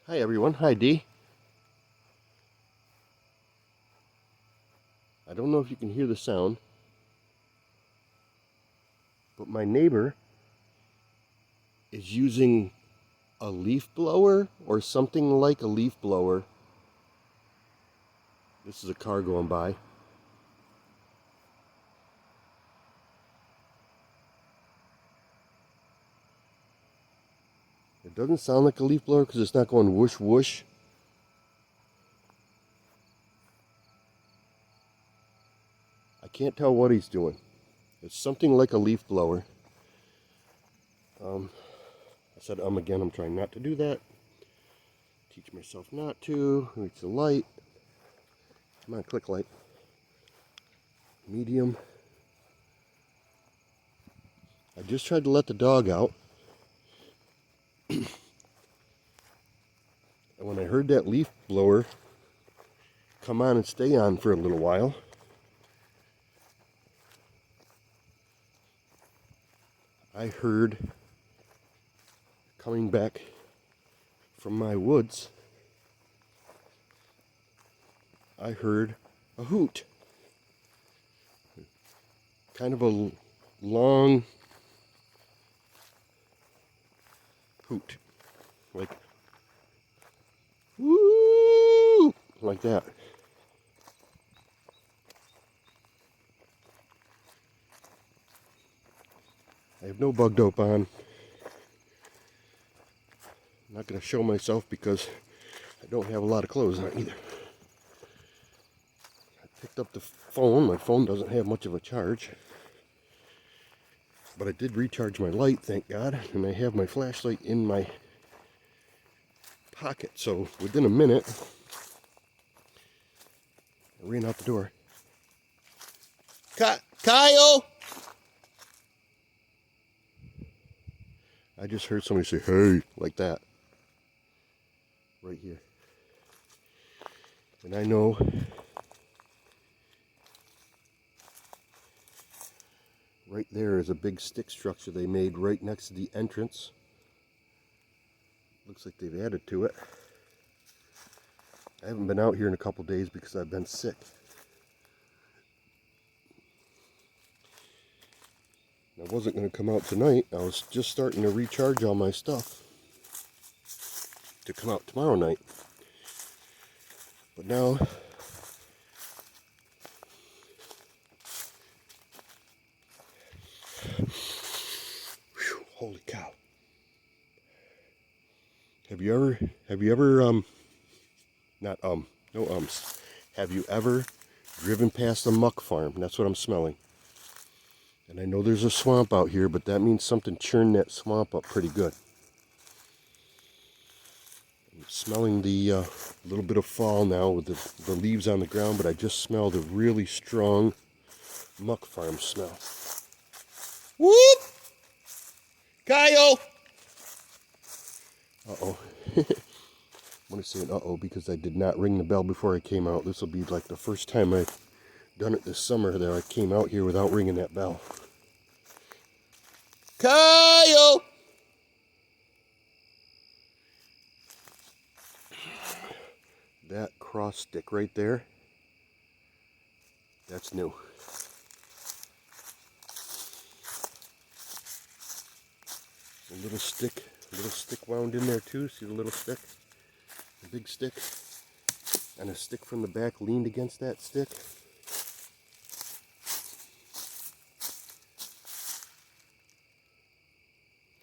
Hi everyone, hi Dee. I don't know if you can hear the sound, but my neighbor is using a leaf blower or something like a leaf blower. This is a car going by. It doesn't sound like a leaf blower because it's not going whoosh whoosh. I can't tell what he's doing. It's something like a leaf blower. I said again, I'm trying not to do that. Teach myself not to. Reach the light. Come on, click light. Medium. I just tried to let the dog out. And when I heard that leaf blower come on and stay on for a little while, I heard coming back from my woods, I heard a hoot. Kind of a long hoot. Like, woo! Like that. I have no bug dope on. I'm not going to show myself because I don't have a lot of clothes on either. I picked up the phone. My phone doesn't have much of a charge. But I did recharge my light, thank God. And I have my flashlight in my pocket. So within a minute, I ran out the door. Kyle! I just heard somebody say, hey, like that. Right here. And I know right there is a big stick structure they made right next to the entrance. Looks like they've added to it. I haven't been out here in a couple days because I've been sick. I wasn't going to come out tonight. I was just starting to recharge all my stuff to come out tomorrow night. But now, whew, holy cow. Have you ever, no ums. Have you ever driven past a muck farm? That's what I'm smelling. And I know there's a swamp out here, but that means something churned that swamp up pretty good. I'm smelling the little bit of fall now with the leaves on the ground, but I just smelled a really strong muck farm smell. Whoop! Kyle! Uh-oh. I'm going to say an uh-oh because I did not ring the bell before I came out. This will be like the first time I've done it this summer that I came out here without ringing that bell. Kyle! That cross stick right there, that's new. A little stick wound in there too. See the little stick? The big stick. And a stick from the back leaned against that stick.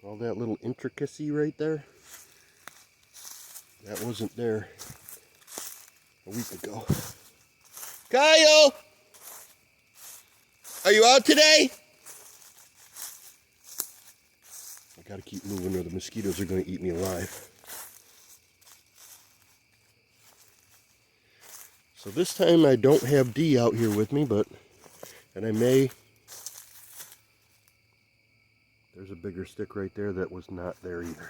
All that little intricacy right there, that wasn't there a week ago. Kyle! Are you out today? I gotta keep moving or the mosquitoes are gonna eat me alive. So this time I don't have Dee out here with me, and I may. There's a bigger stick right there that was not there either.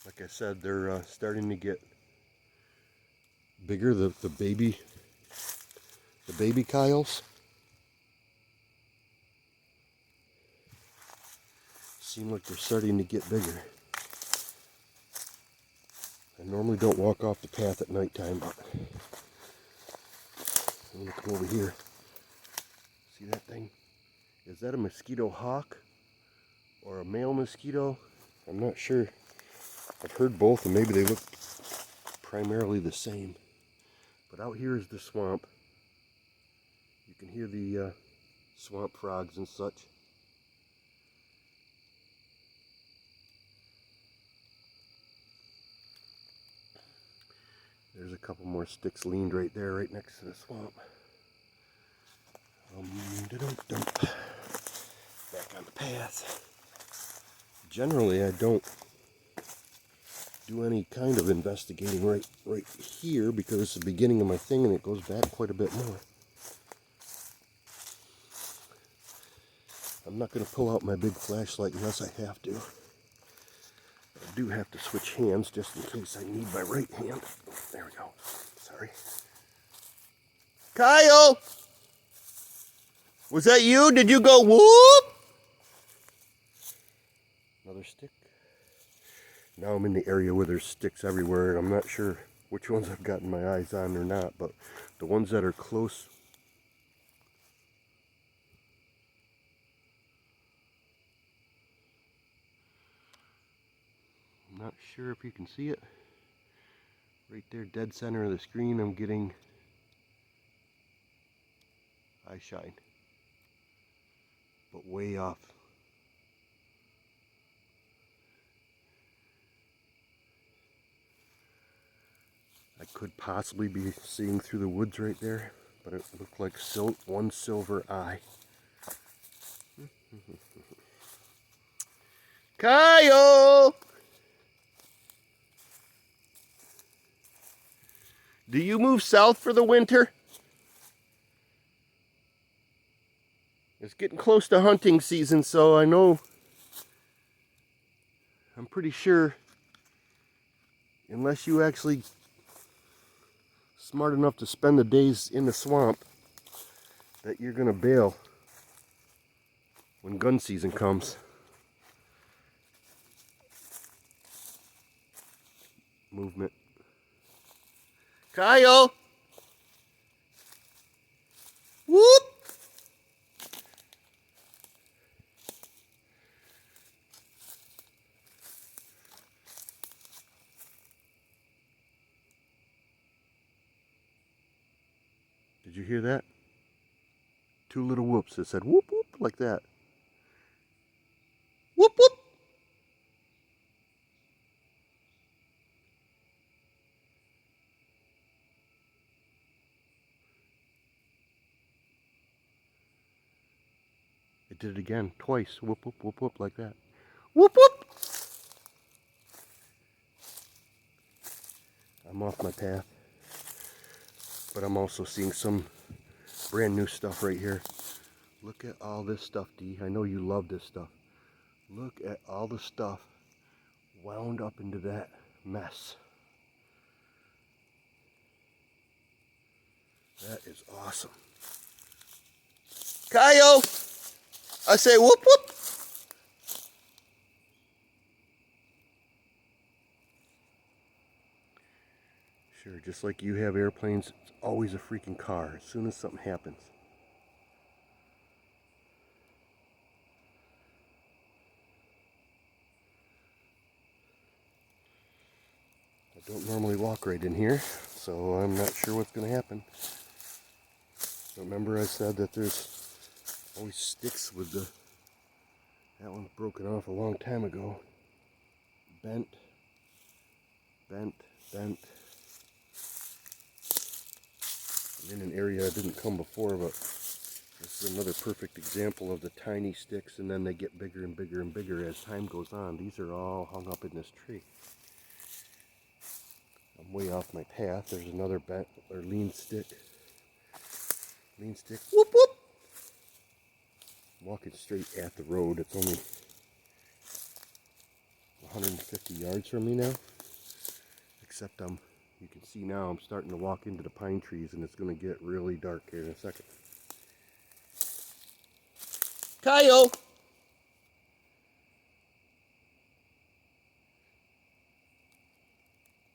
Like I said, they're starting to get bigger, the baby Kyles. Seem like they're starting to get bigger. I normally don't walk off the path at nighttime, but I'm going to come over here. See that thing? Is that a mosquito hawk or a male mosquito? I'm not sure. I've heard both, and maybe they look primarily the same. But out here is the swamp. You can hear the swamp frogs and such. There's a couple more sticks leaned right there, right next to the swamp. Back on the path. Generally, I don't do any kind of investigating right here because it's the beginning of my thing and it goes back quite a bit more. I'm not going to pull out my big flashlight unless I have to. I do have to switch hands just in case I need my right hand. There we go. Sorry. Kyle! Was that you? Did you go whoop? Another stick. Now I'm in the area where there's sticks everywhere, and I'm not sure which ones I've gotten my eyes on or not, but the ones that are close. I'm not sure if you can see it. Right there, dead center of the screen, I'm getting eye shine, but way off. I could possibly be seeing through the woods right there, but it looked like one silver eye. Kyle! Do you move south for the winter? It's getting close to hunting season, so I know, I'm pretty sure, unless you actually smart enough to spend the days in the swamp, that you're gonna bail when gun season comes. Movement. Kyle! Whoop! Did you hear that? Two little whoops. It said whoop whoop like that. Whoop whoop! It did it again, twice. Whoop whoop whoop whoop like that. Whoop whoop! I'm off my path. But I'm also seeing some brand new stuff right here. Look at all this stuff, Dee. I know you love this stuff. Look at all the stuff wound up into that mess. That is awesome. Kyle! I say whoop whoop! Sure, just like you have airplanes, it's always a freaking car as soon as something happens. I don't normally walk right in here, so I'm not sure what's going to happen. Remember I said that there's always sticks with the... That one's broken off a long time ago. Bent. Bent. Bent. I'm in an area I didn't come before, but this is another perfect example of the tiny sticks, and then they get bigger and bigger and bigger as time goes on. These are all hung up in this tree. I'm way off my path. There's another bent or lean stick. Lean stick. Whoop whoop! I'm walking straight at the road. It's only 150 yards from me now. Except you can see now I'm starting to walk into the pine trees, and it's going to get really dark here in a second. Kyle!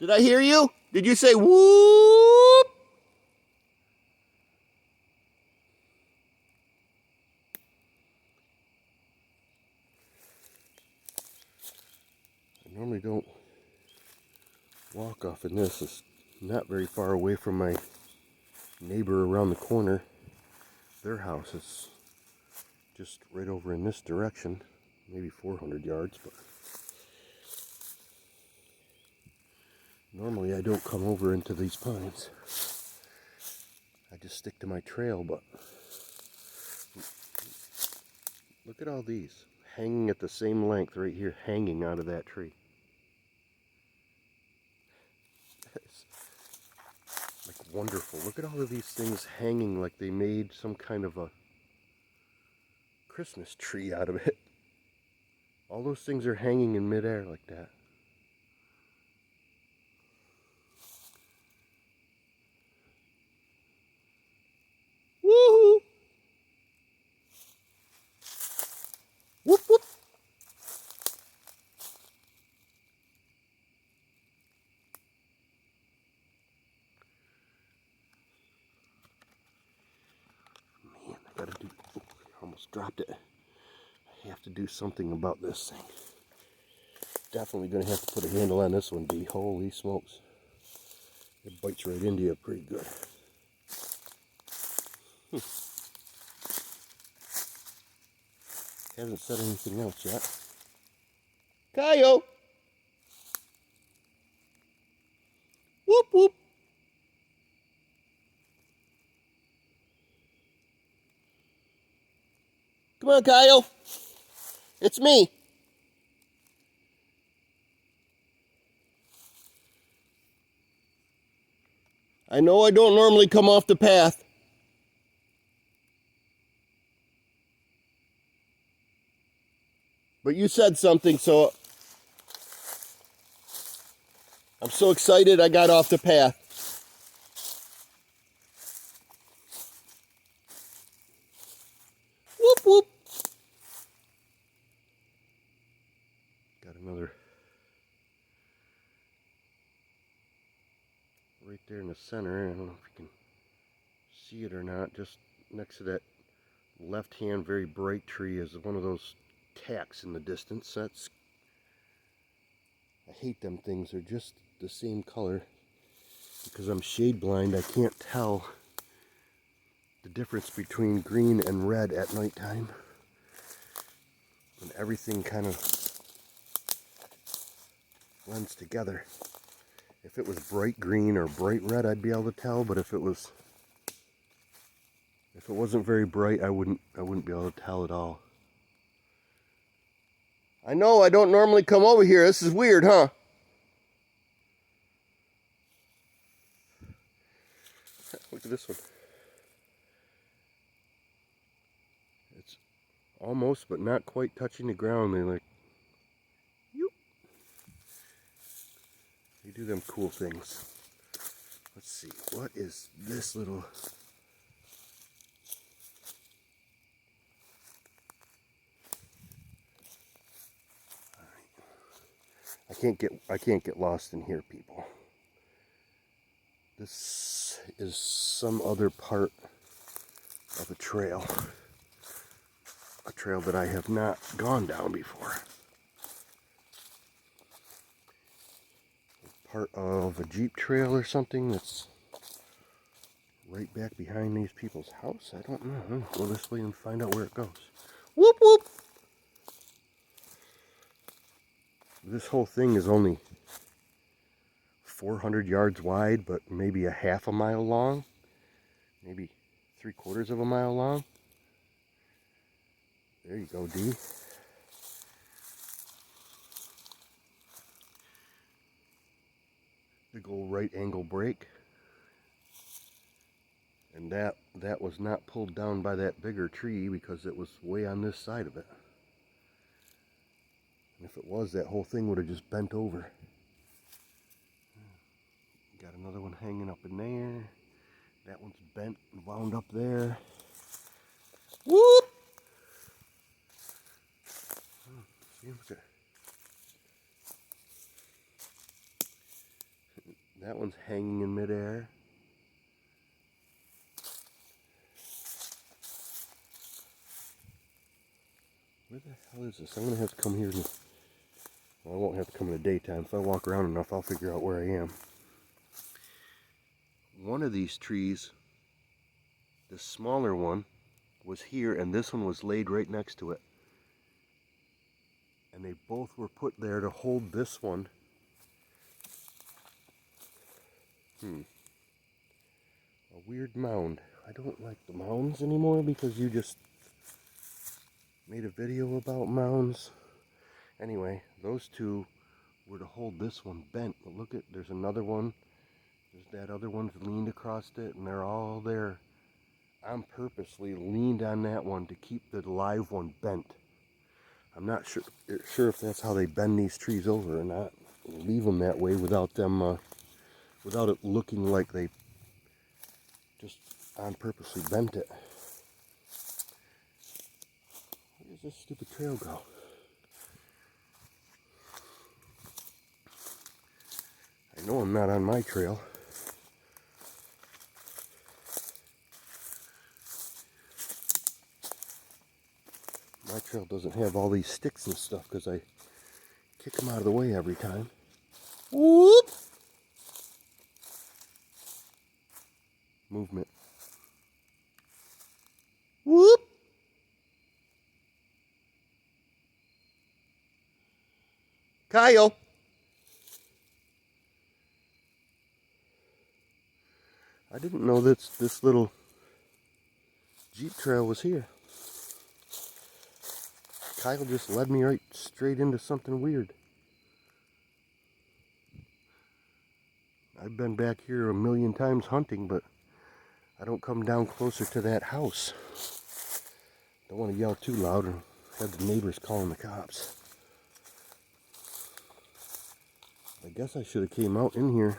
Did I hear you? Did you say whoop? I normally don't walk off in this. It's not very far away from my neighbor around the corner. Their house is just right over in this direction, maybe 400 yards, but normally I don't come over into these pines. I just stick to my trail, but look at all these hanging at the same length right here, hanging out of that tree. It's like wonderful. Look at all of these things hanging like they made some kind of a Christmas tree out of it. All those things are hanging in midair like that. Woohoo! Whoop whoop! Man, I gotta do. Oh, I almost dropped it. I have to do something about this thing. Definitely gonna have to put a handle on this one, B. Holy smokes. It bites right into you pretty good. Hasn't said anything else yet. Coyote! Whoop whoop! Come on, Kyle. It's me. I know I don't normally come off the path. But you said something, so I'm so excited I got off the path. Whoop whoop. Got another right there in the center. I don't know if you can see it or not. Just next to that left-hand very bright tree is one of those tacks in the distance. I hate them things. They're just the same color. Because I'm shade blind, I can't tell the difference between green and red at nighttime. And everything kind of blends together. If it was bright green or bright red, I'd be able to tell, but if it wasn't very bright, I wouldn't be able to tell at all. I know I don't normally come over here. This is weird, huh? Look at this one. It's almost but not quite touching the ground. They like, yoop. They do them cool things. Let's see, what is this little... I can't get lost in here, people. This is some other part of a trail that I have not gone down before. Part of a Jeep trail or something that's right back behind these people's house. I don't know. I'll go this way and find out where it goes. Whoop whoop! This whole thing is only 400 yards wide, but maybe a half a mile long. Maybe 3/4 of a mile long. There you go, D. Big old right angle break. And that was not pulled down by that bigger tree because it was way on this side of it. And if it was, that whole thing would have just bent over. Got another one hanging up in there. That one's bent and wound up there. Whoop! See, look at That one's hanging in midair. Where the hell is this? I'm going to have to come here. Well, I won't have to come in the daytime. If I walk around enough, I'll figure out where I am. One of these trees, the smaller one, was here, and this one was laid right next to it. And they both were put there to hold this one. A weird mound. I don't like the mounds anymore because you just made a video about mounds. Anyway, those two were to hold this one bent. But look at, there's another one. There's that other one's leaned across it, and they're all there. I'm purposely leaned on that one to keep the live one bent. I'm not sure if that's how they bend these trees over or not. Leave them that way without them, without it looking like they just on purposely bent it. Where does this stupid trail go? I know I'm not on my trail. My trail doesn't have all these sticks and stuff because I kick them out of the way every time. Whoop! Movement. Whoop! Kyle! I didn't know that this little Jeep trail was here. Kyle just led me right straight into something weird. I've been back here a million times hunting, but I don't come down closer to that house. Don't want to yell too loud or have the neighbors calling the cops. I guess I should have came out in here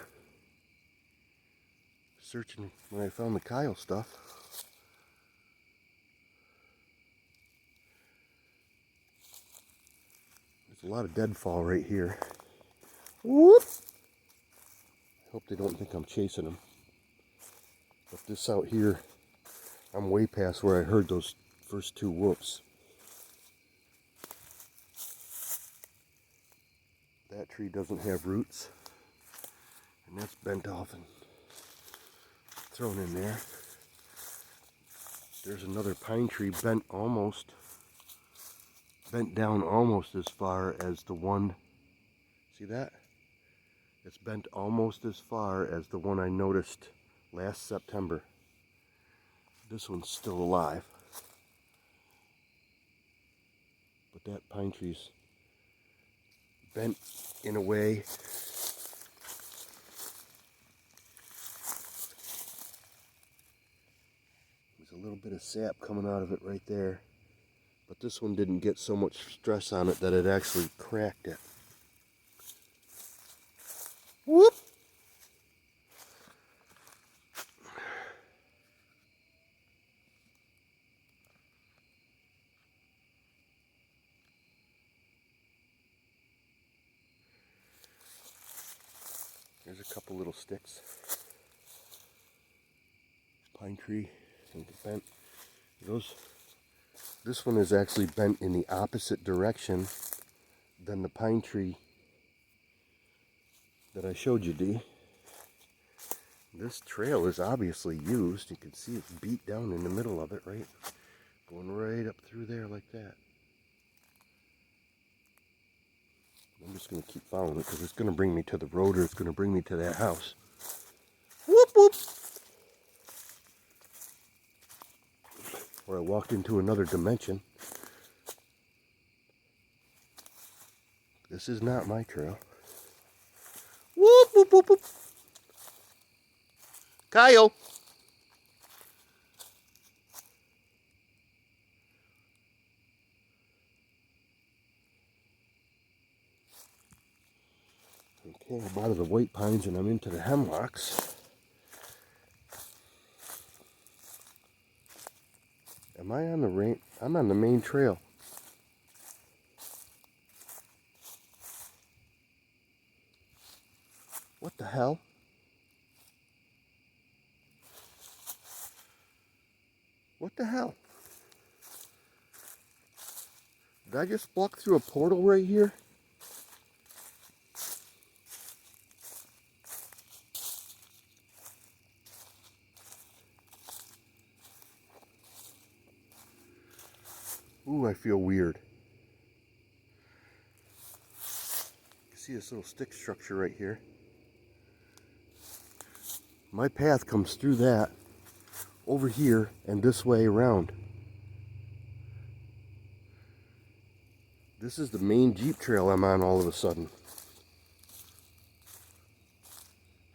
searching when I found the Kyle stuff. There's a lot of deadfall right here. Whoop! I hope they don't think I'm chasing them. But this out here, I'm way past where I heard those first two whoops. That tree doesn't have roots, and that's bent off and thrown in there. There's another pine tree bent down almost as far as the one. See that? It's bent almost as far as the one I noticed last September. This one's still alive. But that pine tree's bent in a way. There's a little bit of sap coming out of it right there. But this one didn't get so much stress on it that it actually cracked it. Whoop! There's a couple little sticks. Pine tree and bent. This one is actually bent in the opposite direction than the pine tree that I showed you, Dee. This trail is obviously used. You can see it's beat down in the middle of it, right? Going right up through there like that. I'm just going to keep following it because it's going to bring me to the road or it's going to bring me to that house. Whoop, whoop! Or I walked into another dimension. This is not my trail. Whoop, whoop, whoop, whoop. Kyle! Okay, I'm out of the white pines and I'm into the hemlocks. Am I on the I'm on the main trail. What the hell? What the hell? Did I just walk through a portal right here? Ooh, I feel weird. You see this little stick structure right here? My path comes through that, over here, and this way around. This is the main Jeep trail I'm on all of a sudden.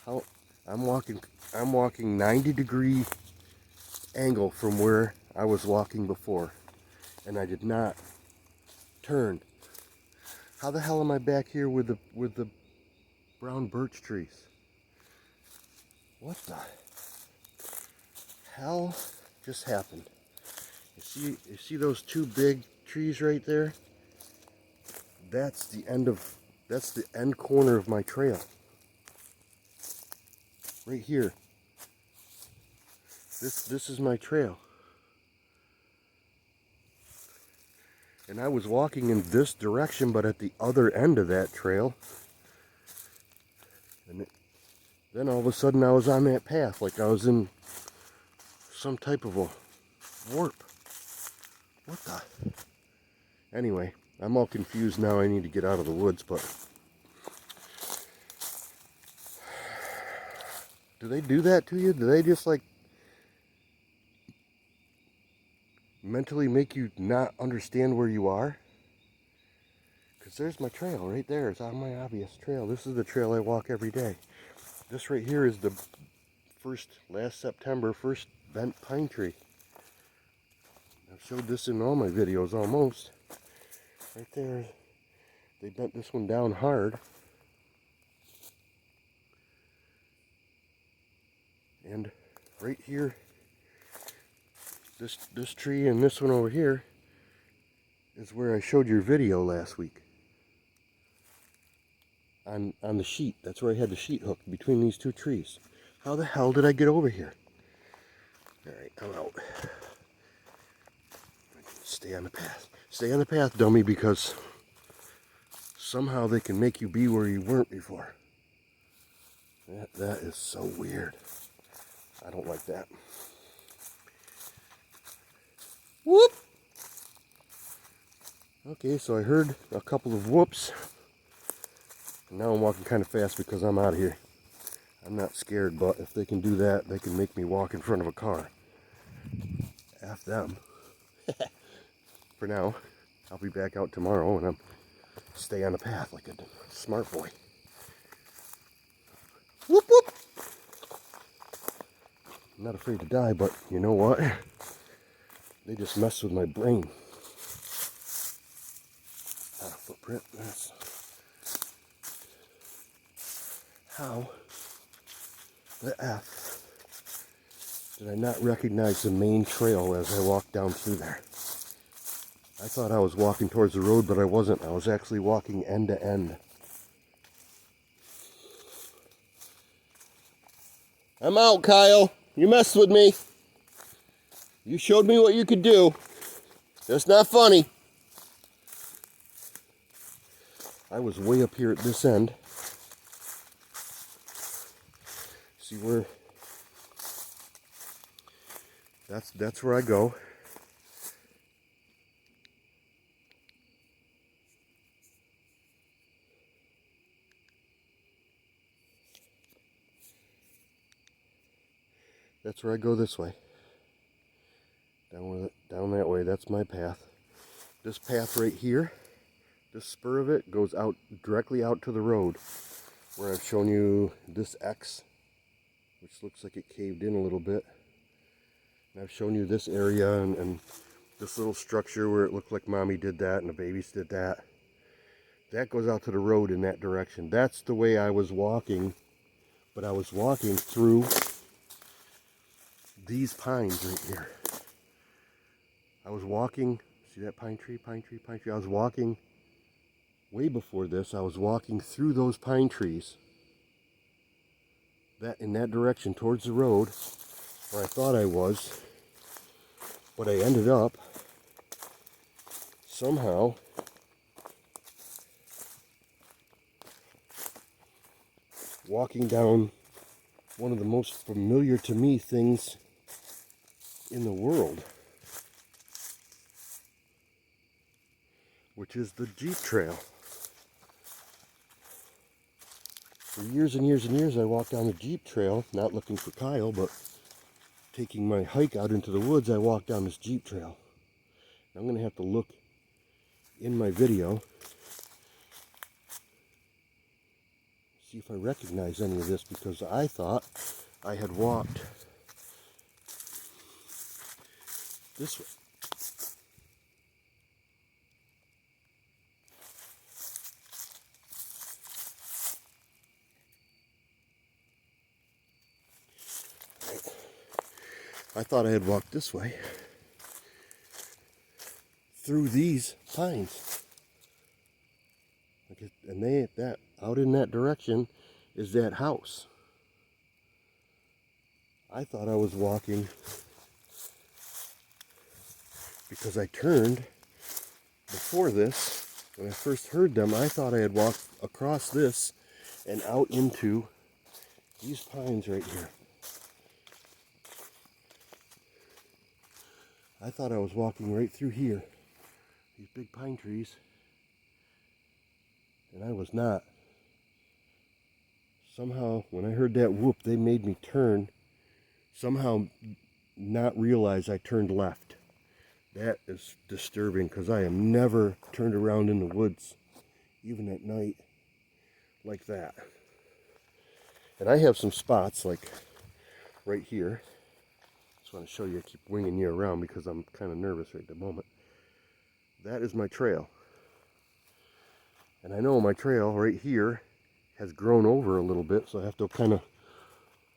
How I'm walking 90-degree angle from where I was walking before, and I did not turn. How the hell am I back here with the brown birch trees? What the hell just happened? You see those two big trees right there? That's the end corner of my trail. Right here. This is my trail. And I was walking in this direction, but at the other end of that trail. And then all of a sudden I was on that path, like I was in some type of a warp. What the? Anyway, I'm all confused now. I need to get out of the woods, but do they do that to you? Do they just like mentally make you not understand where you are? Because there's my trail right there. It's on my obvious trail. This is the trail I walk every day. This right here is the last September first bent pine tree. I've showed this in all my videos almost. Right there, they bent this one down hard. And right here, this tree and this one over here is where I showed your video last week. On the sheet. That's where I had the sheet hooked between these two trees. How the hell did I get over here? Alright, I'm out. Stay on the path. Stay on the path, dummy, because somehow they can make you be where you weren't before. That is so weird. I don't like that. Whoop! Okay, so I heard a couple of whoops. And now I'm walking kind of fast because I'm out of here. I'm not scared, but if they can do that, they can make me walk in front of a car. F them. For now, I'll be back out tomorrow and I'm stay on the path like a smart boy. Whoop whoop! I'm not afraid to die, but you know what? They just mess with my brain. Not a footprint. That's... How the F did I not recognize the main trail as I walked down through there? I thought I was walking towards the road, but I wasn't. I was actually walking end to end. I'm out, Kyle. You messed with me. You showed me what you could do. That's not funny. I was way up here at this end. See where? That's where I go. That's where I go this way. Down that way, that's my path. This path right here, this spur of it goes out directly out to the road where I've shown you this X, which looks like it caved in a little bit. And I've shown you this area and this little structure where it looked like mommy did that and the babies did that. That goes out to the road in that direction. That's the way I was walking, but I was walking through these pines right here. I was walking, see that pine tree, pine tree, pine tree? I was walking way before this. I was walking through those pine trees, that in that direction towards the road, where I thought I was. But I ended up somehow walking down one of the most familiar to me things in the world, which is the Jeep Trail. For years and years and years I walked down the Jeep Trail, not looking for Kyle, but taking my hike out into the woods. I walked down this Jeep Trail. I'm going to have to look in my video, see if I recognize any of this, because I thought I had walked this way. I thought I had walked this way through these pines. And that out in that direction is that house. I thought I was walking because I turned before this. When I first heard them, I thought I had walked across this and out into these pines right here. I thought I was walking right through here, these big pine trees, and I was not. Somehow, when I heard that whoop, they made me turn, somehow not realize I turned left. That is disturbing, because I am never turned around in the woods, even at night, like that. And I have some spots, like right here. Just want to show you, I keep winging you around because I'm kind of nervous right at the moment. That is my trail. And I know my trail right here has grown over a little bit, so I have to kind of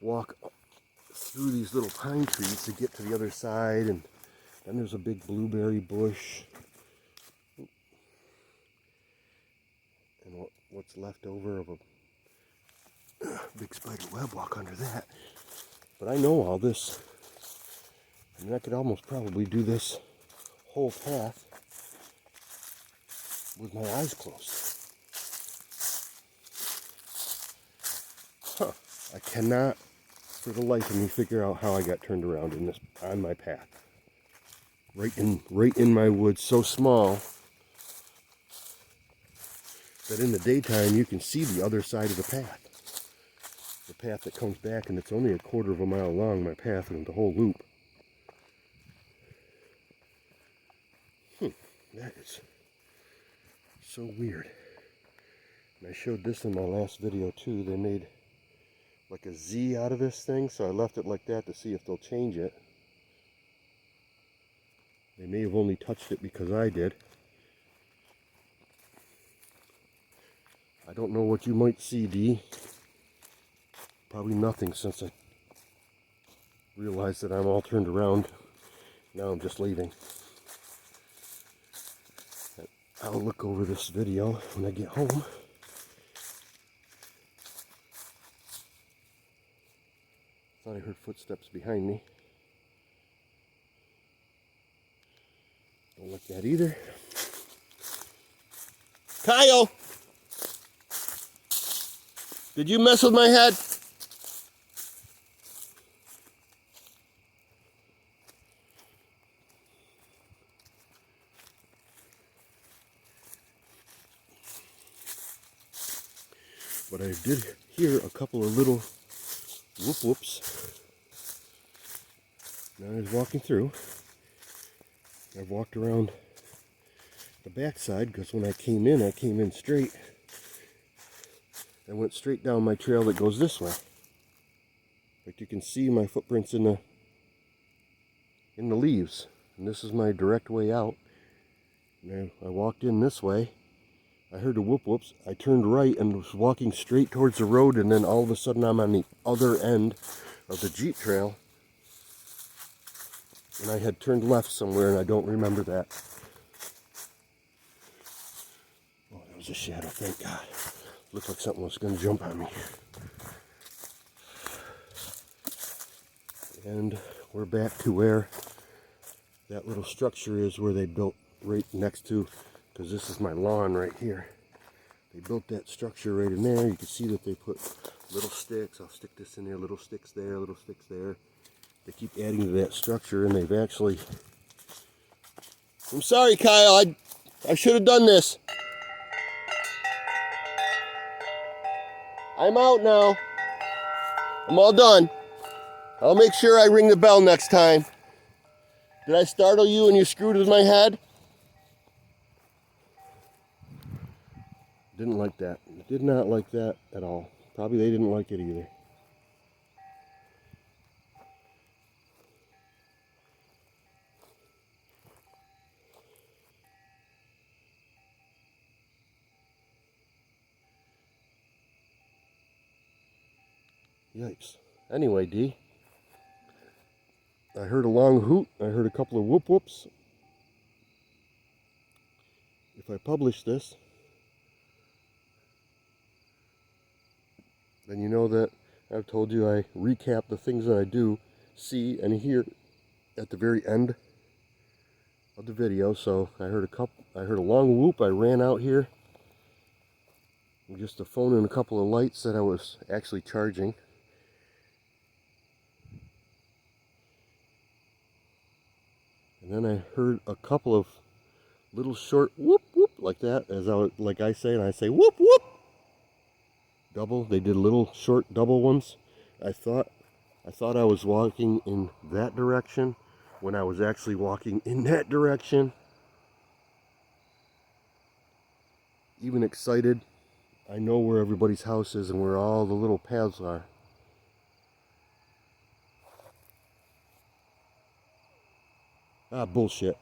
walk through these little pine trees to get to the other side. And then there's a big blueberry bush. And what's left over of a big spider web, walk under that. But I know all this. I mean, I could almost probably do this whole path with my eyes closed. Huh. I cannot, for the life of me, figure out how I got turned around in this on my path. Right in my woods, so small that in the daytime you can see the other side of the path. The path that comes back, and it's only a quarter of a mile long, my path, and the whole loop. That is so weird. And I showed this in my last video too. They made like a Z out of this thing, so I left it like that to see if they'll change it. They may have only touched it because I did. I don't know what you might see, D. Probably nothing, since I realized that I'm all turned around. Now I'm just leaving. I'll look over this video when I get home. Thought I heard footsteps behind me. Don't like that either. Kyle! Did you mess with my head? But I did hear a couple of little whoop-whoops. Now I was walking through. I've walked around the backside because when I came in straight. I went straight down my trail that goes this way. Like you can see my footprints in the leaves. And this is my direct way out. Now I walked in this way. I heard the whoop-whoops. I turned right and was walking straight towards the road, and then all of a sudden I'm on the other end of the Jeep Trail. And I had turned left somewhere, and I don't remember that. Oh, that was a shadow, thank God. Looked like something was going to jump on me. And we're back to where that little structure is where they built right next to, because this is my lawn right here. They built that structure right in there. You can see that they put little sticks. I'll stick this in there, little sticks there, little sticks there. They keep adding to that structure, and they've actually... I'm sorry, Kyle. I should have done this. I'm out now. I'm all done. I'll make sure I ring the bell next time. Did I startle you and you screwed with my head? Didn't like that. Did not like that at all. Probably they didn't like it either. Yikes. Anyway, D, I heard a long hoot. I heard a couple of whoop whoops. If I publish this, then you know that I've told you I recap the things that I do, see, and hear at the very end of the video. So I heard a long whoop. I ran out here just to phone in a couple of lights that I was actually charging. And then I heard a couple of little short whoop whoop like that, as I say, and I say whoop whoop. Double. They did little short double ones. I thought I was walking in that direction when I was actually walking in that direction. Even excited. I know where everybody's house is and where all the little paths are. Ah, bullshit.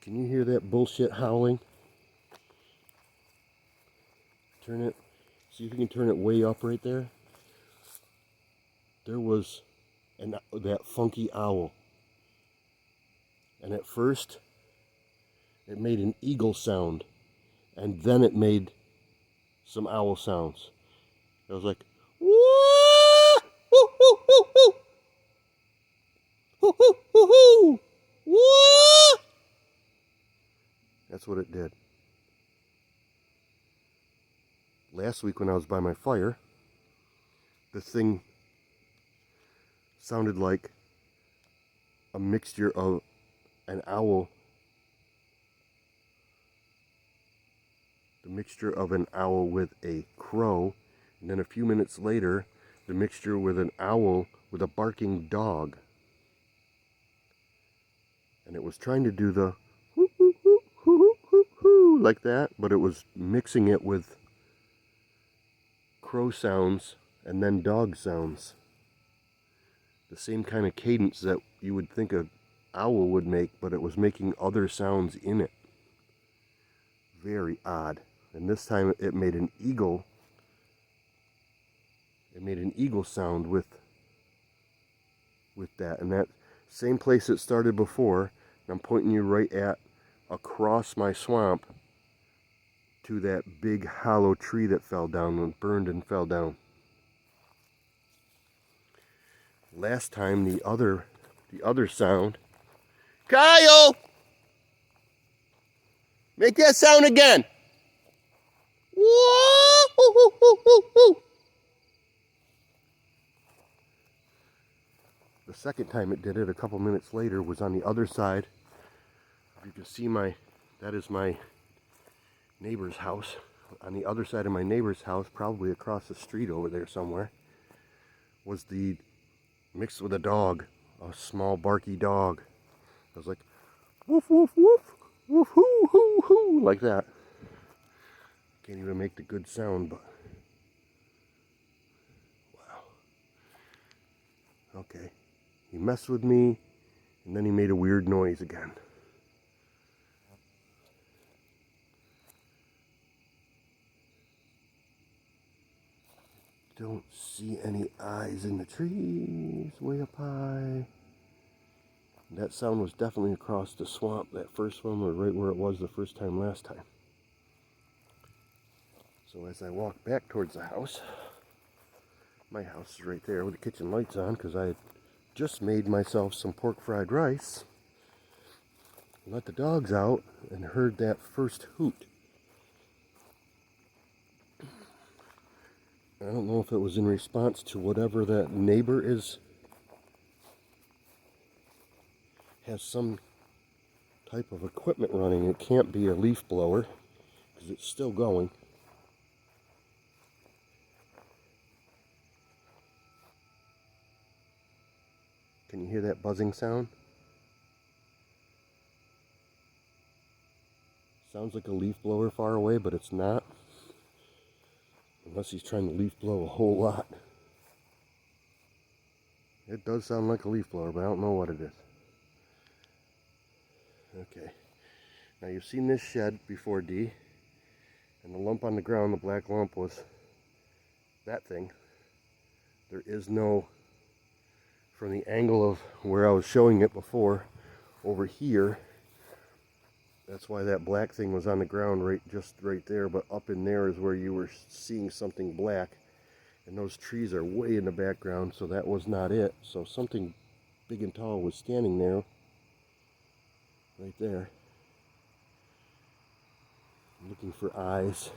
Can you hear that bullshit howling? Turn it. See if you can turn it way up right there. There was that funky owl. And at first, it made an eagle sound. And then it made some owl sounds. It was like, woo, woo, woo, woo, woo, woo, woo, woo, woo, woo. That's what it did. Last week when I was by my fire, the thing sounded like a mixture of an owl, with a crow, and then a few minutes later, the mixture with an owl with a barking dog. And it was trying to do the hoo, hoo, hoo, hoo, hoo, hoo, like that, but it was mixing it with crow sounds and then dog sounds. The same kind of cadence that you would think an owl would make, but it was making other sounds in it. Very odd. And this time it made an eagle. It made an eagle sound with that. And that same place it started before, I'm pointing you right at across my swamp to that big hollow tree that fell down and burned and fell down. Last time the other sound. Kyle! Make that sound again. The second time it did it, a couple minutes later, was on the other side. You can see that is my neighbor's house. On the other side of my neighbor's house, probably across the street over there somewhere, was the mixed with a dog, a small barky dog. I was like, woof, woof, woof, woof, hoo, hoo, hoo, like that. Can't even make the good sound, but wow. Okay. He messed with me, and then he made a weird noise again. Don't see any eyes in the trees way up high. That sound was definitely across the swamp. That first one was right where it was the first time last time. So as I walk back towards the house, my house is right there with the kitchen lights on because I had just made myself some pork fried rice, let the dogs out, and heard that first hoot. I don't know if it was in response to whatever that neighbor has some type of equipment running. It can't be a leaf blower because it's still going. Can you hear that buzzing sound? Sounds like a leaf blower far away, but it's not. Unless he's trying to leaf blow a whole lot. It does sound like a leaf blower, but I don't know what it is. Okay. Now you've seen this shed before, D. And the lump on the ground, the black lump, was that thing. There is no, from the angle of where I was showing it before, over here, that's why that black thing was on the ground just right there, but up in there is where you were seeing something black. And those trees are way in the background, so that was not it. So something big and tall was standing there, right there, looking for eyes.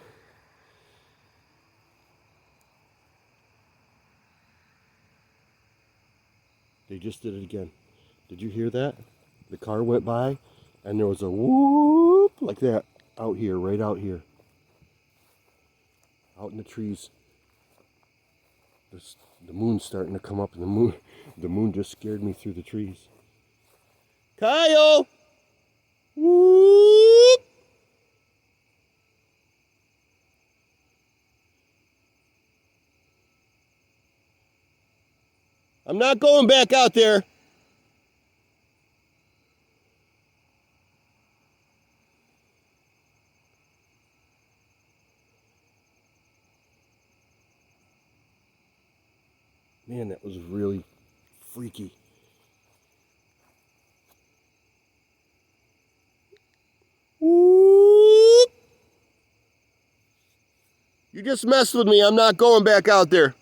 They just did it again. Did you hear that? The car went by, and there was a whoop like that out here, right out here. Out in the trees. The moon's starting to come up, and the moon just scared me through the trees. Kyle! Whoop! I'm not going back out there. Man, that was really freaky. Whoop! You just messed with me. I'm not going back out there.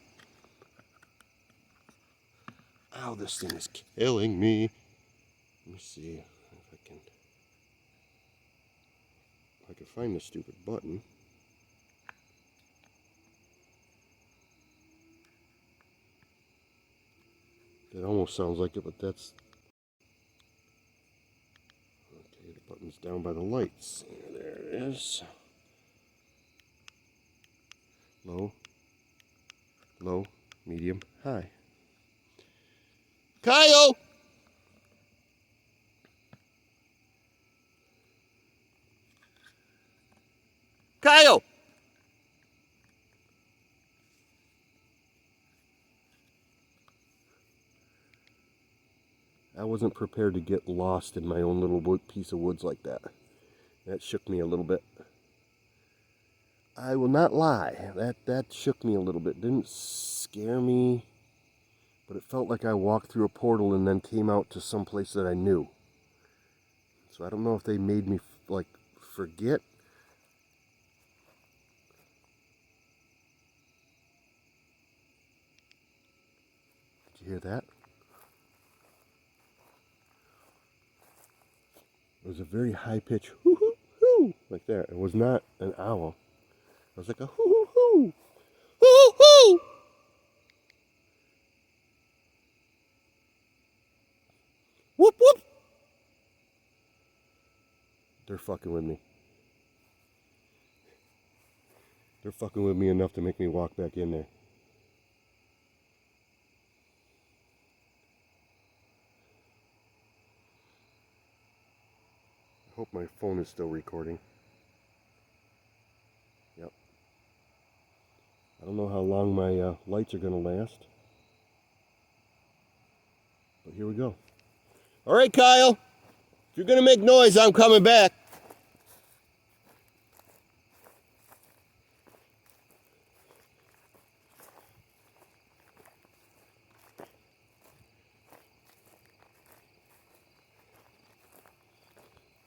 Ow, this thing is killing me. Let me see if I can find the stupid button. That almost sounds like it, but that's... Okay, the button's down by the lights. There it is. Low, low, medium, high. Kyle! Kyle! I wasn't prepared to get lost in my own little piece of woods like that. That shook me a little bit. I will not lie. That shook me a little bit. Didn't scare me, but it felt like I walked through a portal and then came out to some place that I knew. So I don't know if they made me like forget. Did you hear that? It was a very high pitch hoo hoo hoo like that. It was not an owl. It was like a hoo hoo hoo hoo hoo. Whoop whoop. They're fucking with me. They're fucking with me enough to make me walk back in there. I hope my phone is still recording. Yep. I don't know how long my lights are going to last. But here we go. All right, Kyle. If you're going to make noise, I'm coming back.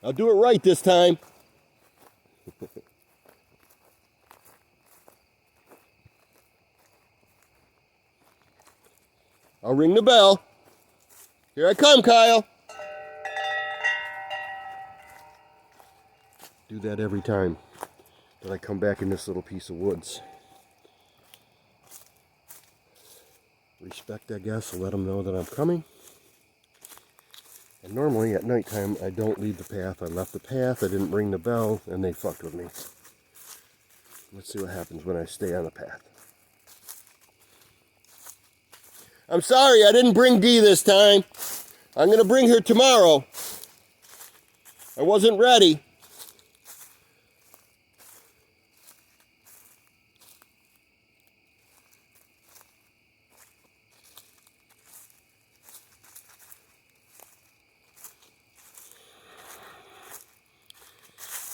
I'll do it right this time. I'll ring the bell. Here I come, Kyle. Do that every time that I come back in this little piece of woods. Respect, I guess, and let them know that I'm coming. And normally at nighttime, I don't leave the path. I left the path, I didn't ring the bell, and they fucked with me. Let's see what happens when I stay on the path. I'm sorry, I didn't bring Dee this time. I'm going to bring her tomorrow. I wasn't ready.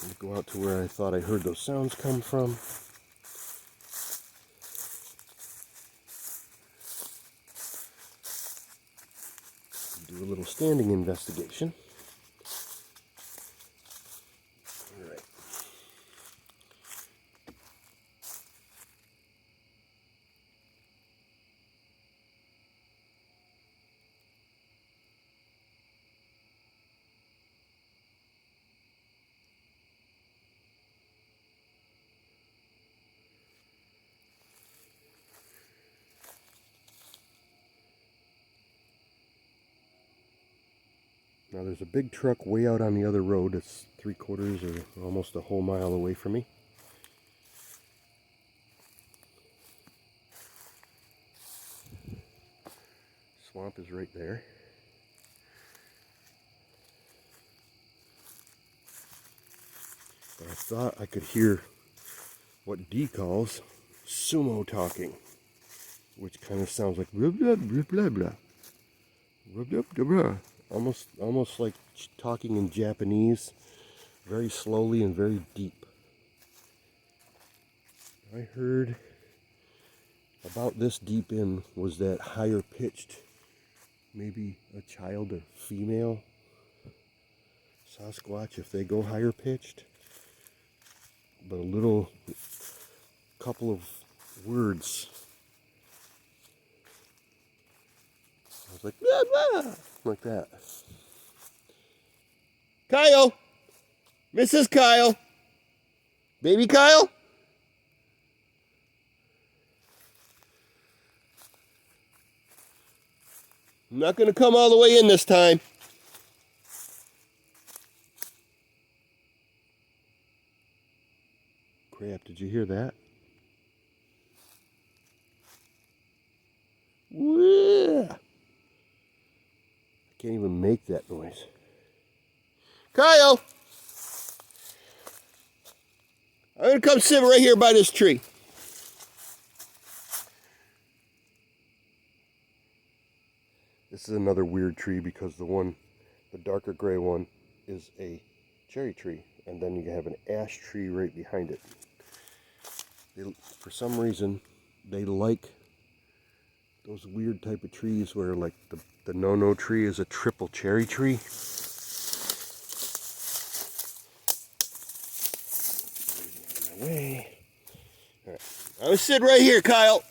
I'm going to go out to where I thought I heard those sounds come from. Do a little standing investigation. All right. Now there's a big truck way out on the other road. It's 3/4 or almost a whole mile away from me. Swamp is right there. But I thought I could hear what Dee calls sumo talking, which kind of sounds like blah blah blah blah blah. Blah, blah, blah, blah. Almost like talking in Japanese, very slowly and very deep. I heard about this deep in was that higher pitched, maybe a child or female Sasquatch if they go higher pitched, but a little couple of words. I was like, blah, blah, like that. Kyle! Mrs. Kyle! Baby Kyle? I'm not going to come all the way in this time. Crap, did you hear that? Yeah. I can't even make that noise. Kyle! I'm going to come sit right here by this tree. This is another weird tree because the darker gray one, is a cherry tree. And then you have an ash tree right behind it. For some reason, they like those weird type of trees where like the no-no tree is a triple cherry tree. Way. All right. I was sitting right here, Kyle.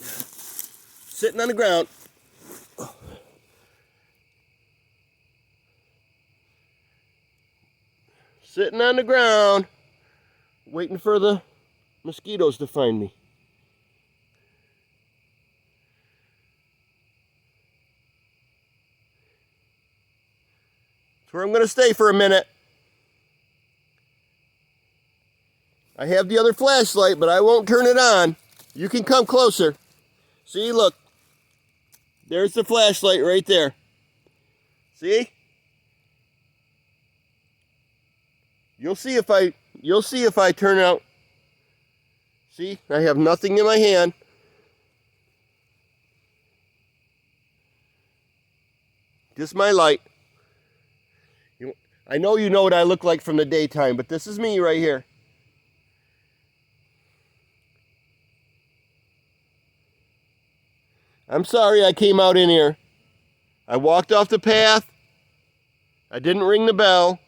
Sitting on the ground. Sitting on the ground, waiting for the mosquitoes to find me. That's where I'm going to stay for a minute. I have the other flashlight, but I won't turn it on. You can come closer. See, look. There's the flashlight right there. See? You'll see if I turn out. See? I have nothing in my hand. Just my light. I know you know what I look like from the daytime, but this is me right here. I'm sorry I came out in here. I walked off the path. I didn't ring the bell.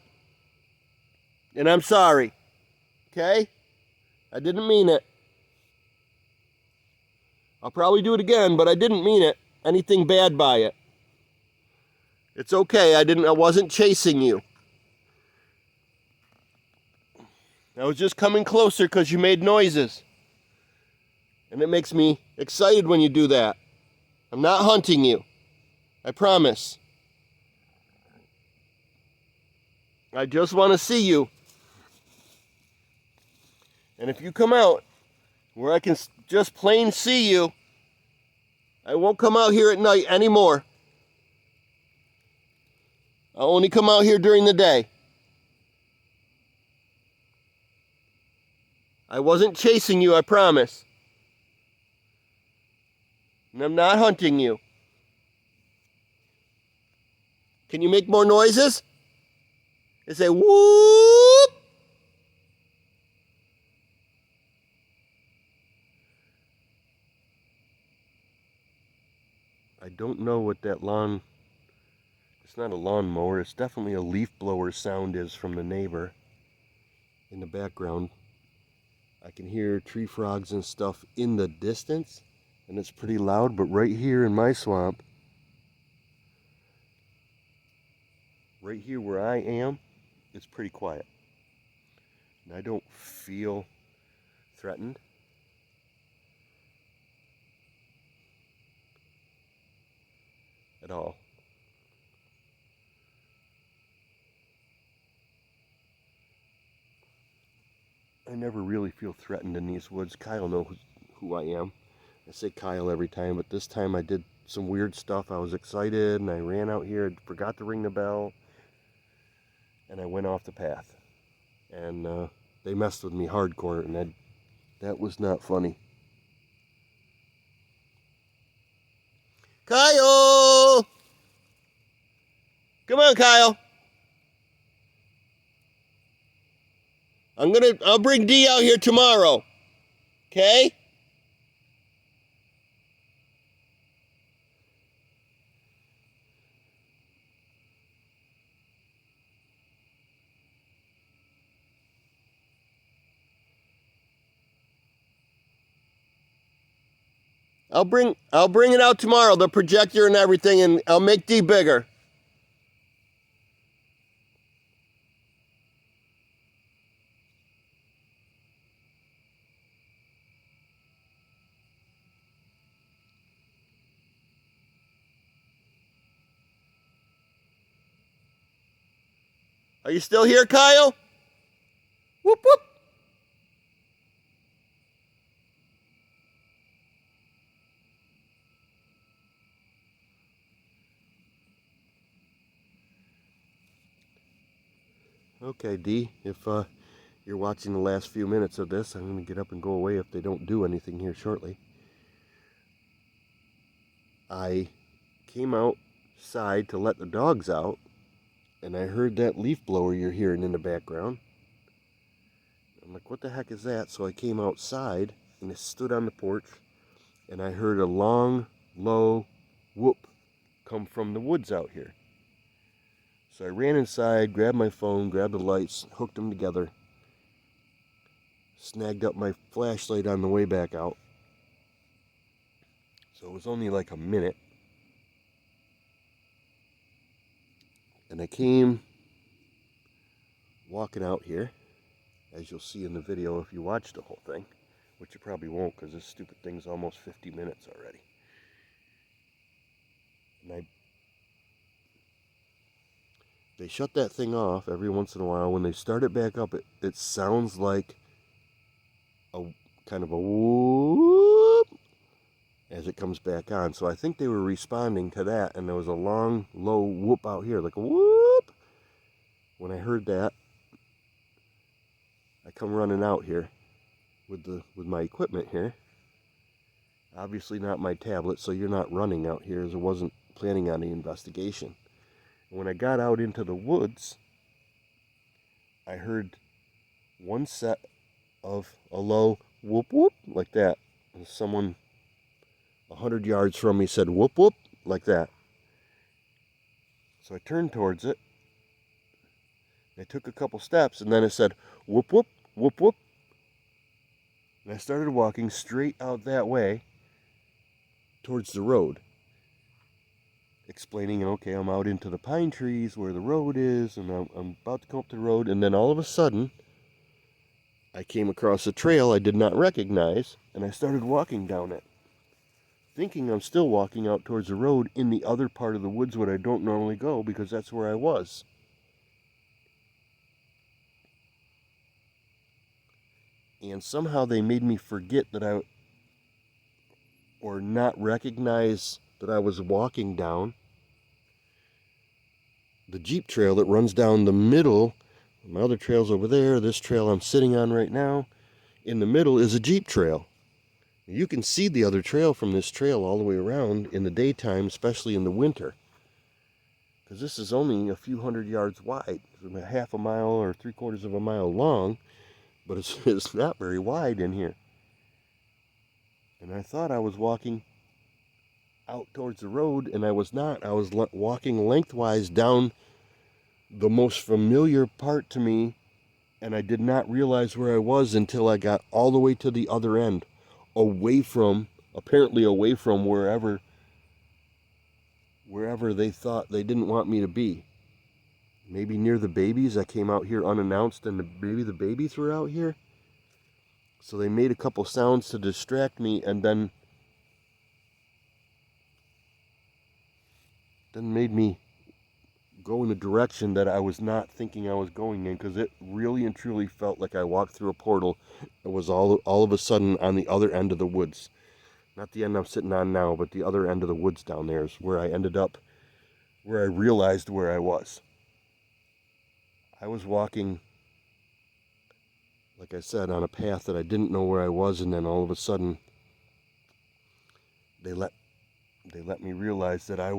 And I'm sorry. Okay? I didn't mean it. I'll probably do it again, but I didn't mean it. anything bad by it. It's okay. I wasn't chasing you. I was just coming closer because you made noises. And it makes me excited when you do that. I'm not hunting you. I promise. I just want to see you. And if you come out where I can just plain see you, I won't come out here at night anymore. I'll only come out here during the day. I wasn't chasing you, I promise. And I'm not hunting you. Can you make more noises? And say, whoop! I don't know what that lawn, it's not a lawnmower, it's definitely a leaf blower sound is from the neighbor in the background. I can hear tree frogs and stuff in the distance, and it's pretty loud, but right here in my swamp, right here where I am, it's pretty quiet. And I don't feel threatened. At all. I never really feel threatened in these woods. Kyle knows who I am. I say Kyle every time, but this time I did some weird stuff. I was excited and I ran out here, forgot to ring the bell, and I went off the path. And they messed with me hardcore, and that was not funny. Kyle! Come on, Kyle. I'll bring Dee out here tomorrow. Okay? I'll bring it out tomorrow, the projector and everything, and I'll make Dee bigger. Are you still here, Kyle? Whoop, whoop. Okay, Dee, if you're watching the last few minutes of this, I'm going to get up and go away if they don't do anything here shortly. I came outside to let the dogs out, and I heard that leaf blower you're hearing in the background. I'm like, what the heck is that? So I came outside, and I stood on the porch, and I heard a long, low whoop come from the woods out here. So I ran inside, grabbed my phone, grabbed the lights, hooked them together, snagged up my flashlight on the way back out. So it was only like a minute. And I came walking out here, as you'll see in the video if you watch the whole thing, which you probably won't because this stupid thing's almost 50 minutes already. And they shut that thing off every once in a while. When they start it back up, it sounds like a kind of a whoop as it comes back on. So I think they were responding to that, and there was a long, low whoop out here, like a whoop. When I heard that, I come running out here with my equipment here. Obviously not my tablet, so you're not running out here, as I wasn't planning on the investigation. When I got out into the woods, I heard one set of a low whoop whoop like that. And someone 100 yards from me said whoop whoop like that. So I turned towards it. I took a couple steps, and then it said whoop whoop whoop whoop. And I started walking straight out that way towards the road. explaining, okay, I'm out into the pine trees where the road is, and I'm about to come up the road, and then all of a sudden, I came across a trail I did not recognize, and I started walking down it, thinking I'm still walking out towards the road in the other part of the woods where I don't normally go, because that's where I was. And somehow they made me forget or not recognize that I was walking down the Jeep trail that runs down the middle. My other trail's over there. This trail I'm sitting on right now, in the middle is a Jeep trail. You can see the other trail from this trail all the way around in the daytime, especially in the winter. Because this is only a few hundred yards wide, half a mile or 3/4 of a mile long, but it's not very wide in here. And I thought I was walking out towards the road, and I was not. I was walking lengthwise down the most familiar part to me, and I did not realize where I was until I got all the way to the other end, apparently away from wherever they thought they didn't want me to be. Maybe near the babies. I came out here unannounced, and maybe the babies were out here. So they made a couple sounds to distract me, and then made me go in a direction that I was not thinking I was going in, because it really and truly felt like I walked through a portal. It was all of a sudden on the other end of the woods. Not the end I'm sitting on now, but the other end of the woods down there is where I ended up, where I realized where I was. I was walking, like I said, on a path that I didn't know where I was, and then all of a sudden they let me realize that I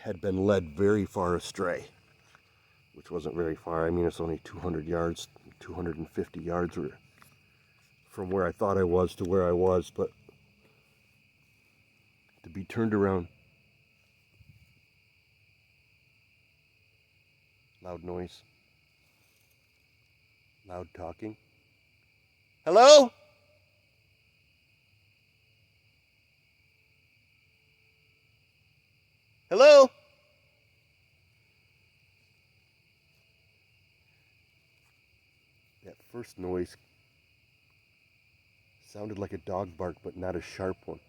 had been led very far astray, which wasn't very far. I mean, it's only 200 yards, 250 yards from where I thought I was to where I was, but to be turned around. Loud noise. Loud talking. Hello? Hello? That first noise sounded like a dog bark, but not a sharp one.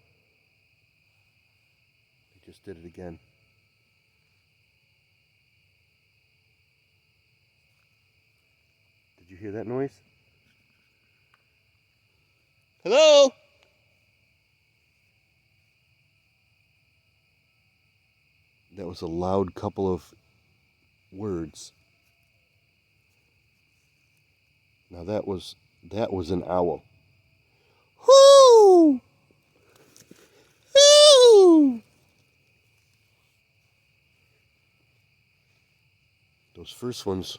I just did it again. Did you hear that noise? Hello? That was a loud couple of words. Now that was an owl. Whoo! Whoo! Those first ones,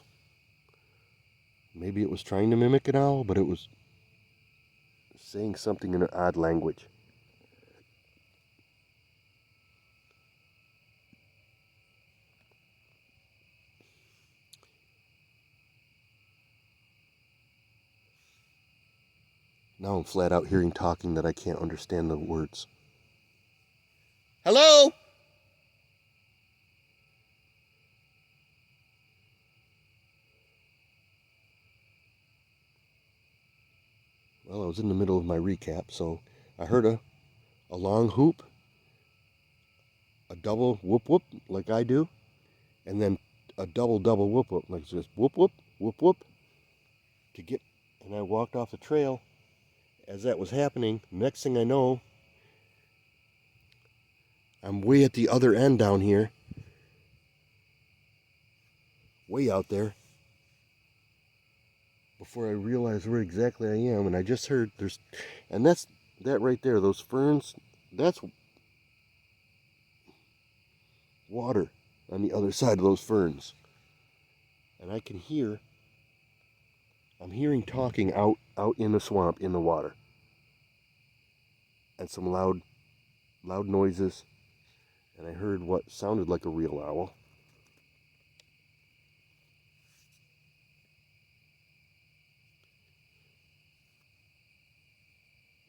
maybe it was trying to mimic an owl, but it was saying something in an odd language. Now I'm flat out hearing talking that I can't understand the words. Hello? Well, I was in the middle of my recap, so I heard a long hoop, a double whoop whoop like I do, and then a double whoop whoop, like just whoop whoop, and I walked off the trail. As that was happening, next thing I know, I'm way at the other end down here, way out there, before I realize where exactly I am. And I just heard that right there, those ferns, that's water on the other side of those ferns. And I'm hearing talking out in the swamp, in the water. And some loud noises. And I heard what sounded like a real owl.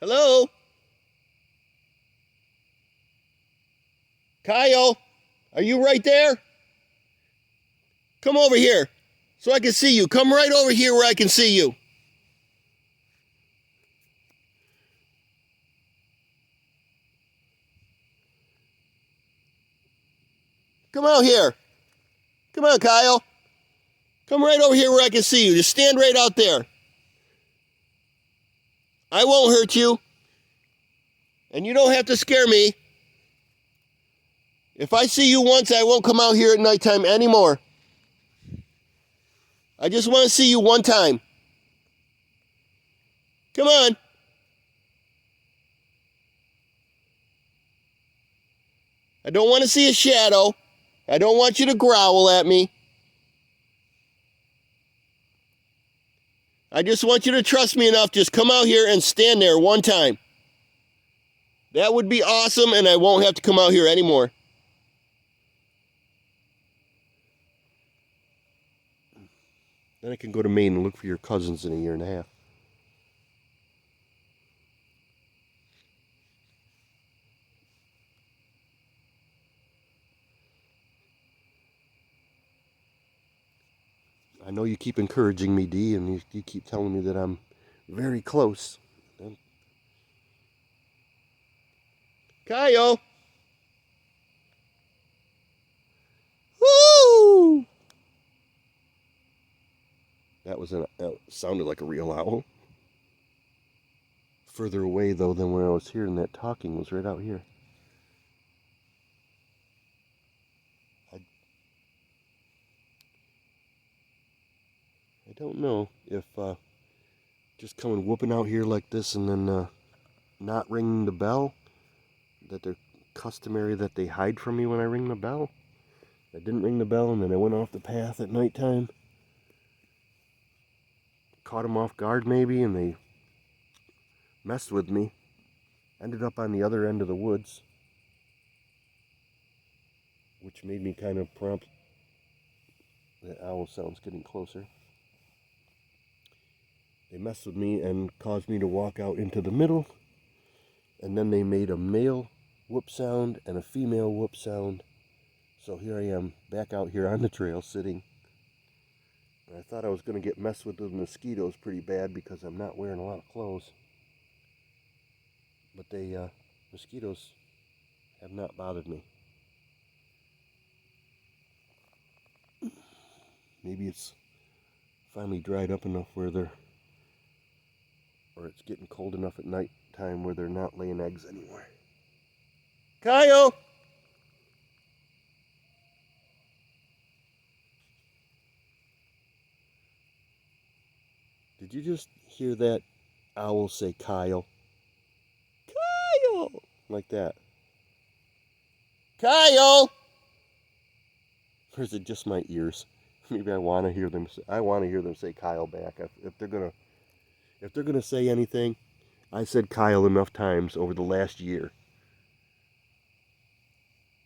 Hello? Kyle, are you right there? Come over here so I can see you. Come right over here where I can see you. Come out here. Come on, Kyle. Come right over here where I can see you. Just stand right out there. I won't hurt you. And you don't have to scare me. If I see you once, I won't come out here at nighttime anymore. I just want to see you one time. Come on. I don't want to see a shadow. I don't want you to growl at me. I just want you to trust me enough. Just come out here and stand there one time. That would be awesome, and I won't have to come out here anymore. Then I can go to Maine and look for your cousins in a year and a half. I know you keep encouraging me, Dee, and you keep telling me that I'm very close. Kyle! Woo! That sounded like a real owl. Further away, though, than where I was hearing that talking was right out here. I don't know if just coming whooping out here like this and then not ringing the bell, that they're customary that they hide from me when I ring the bell. I didn't ring the bell and then I went off the path at nighttime. Caught them off guard maybe and they messed with me. Ended up on the other end of the woods, which made me kind of prompt. That owl sound's getting closer. They messed with me and caused me to walk out into the middle, and then they made a male whoop sound and a female whoop sound. So here I am back out here on the trail sitting. And I thought I was going to get messed with mosquitoes pretty bad because I'm not wearing a lot of clothes. But mosquitoes have not bothered me. Maybe it's finally dried up enough where or it's getting cold enough at night time where they're not laying eggs anymore. Kyle! Did you just hear that owl say Kyle? Kyle! Like that. Kyle! Or is it just my ears? Maybe I want to hear them. I want to hear them say Kyle back. If they're gonna say anything, I said Kyle enough times over the last year.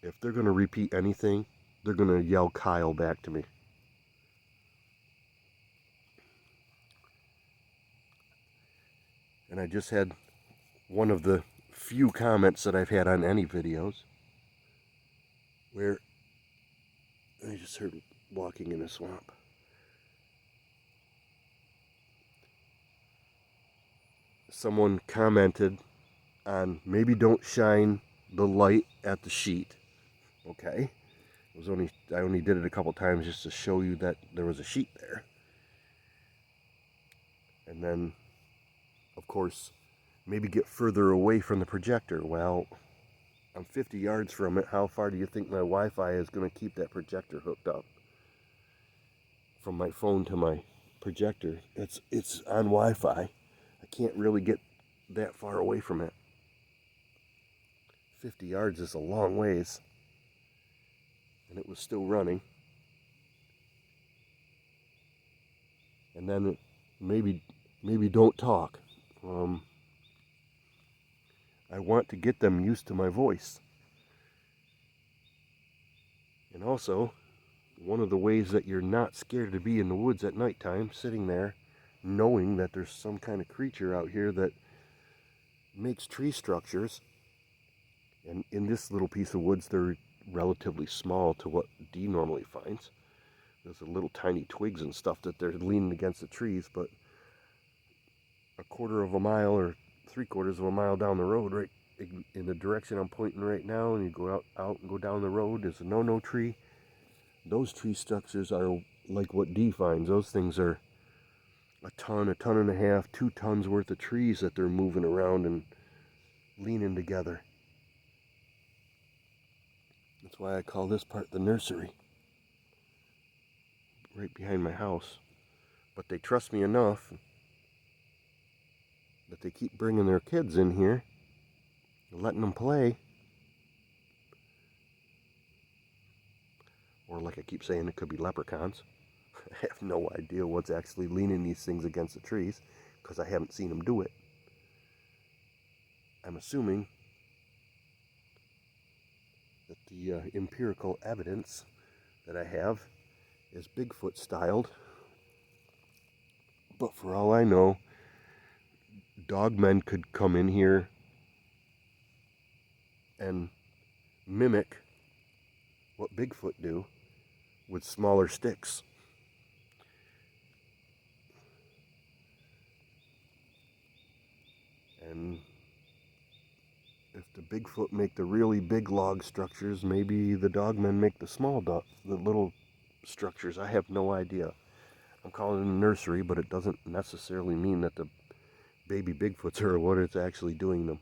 If they're gonna repeat anything, they're gonna yell Kyle back to me. And I just had one of the few comments that I've had on any videos where I just heard walking in a swamp. Someone commented on maybe don't shine the light at the sheet. Okay. I only did it a couple times just to show you that there was a sheet there. And then, of course, maybe get further away from the projector. Well, I'm 50 yards from it. How far do you think my Wi-Fi is going to keep that projector hooked up? From my phone to my projector. It's on Wi-Fi. I can't really get that far away from it. 50 yards is a long ways. And it was still running. And then maybe don't talk. I want to get them used to my voice. And also, one of the ways that you're not scared to be in the woods at nighttime, sitting there, knowing that there's some kind of creature out here that makes tree structures. And in this little piece of woods, there relatively small to what Dee normally finds. There's a little tiny twigs and stuff that they're leaning against the trees, but a quarter of a mile or 3/4 of a mile down the road, right in the direction I'm pointing right now, and you go out and go down the road, there's a no-no tree. Those tree structures are like what Dee finds. Those things are a ton and a half, 2 tons worth of trees that they're moving around and leaning together. That's why I call this part the nursery, right behind my house. But they trust me enough that they keep bringing their kids in here and letting them play. Or like I keep saying, it could be leprechauns. I have no idea what's actually leaning these things against the trees because I haven't seen them do it. I'm assuming that the empirical evidence that I have is Bigfoot styled. But for all I know, dogmen could come in here and mimic what Bigfoot do with smaller sticks. And if the Bigfoot make the really big log structures, maybe the dogmen make the little structures. I have no idea. I'm calling it a nursery, but it doesn't necessarily mean that the baby Bigfoots are what it's actually doing them.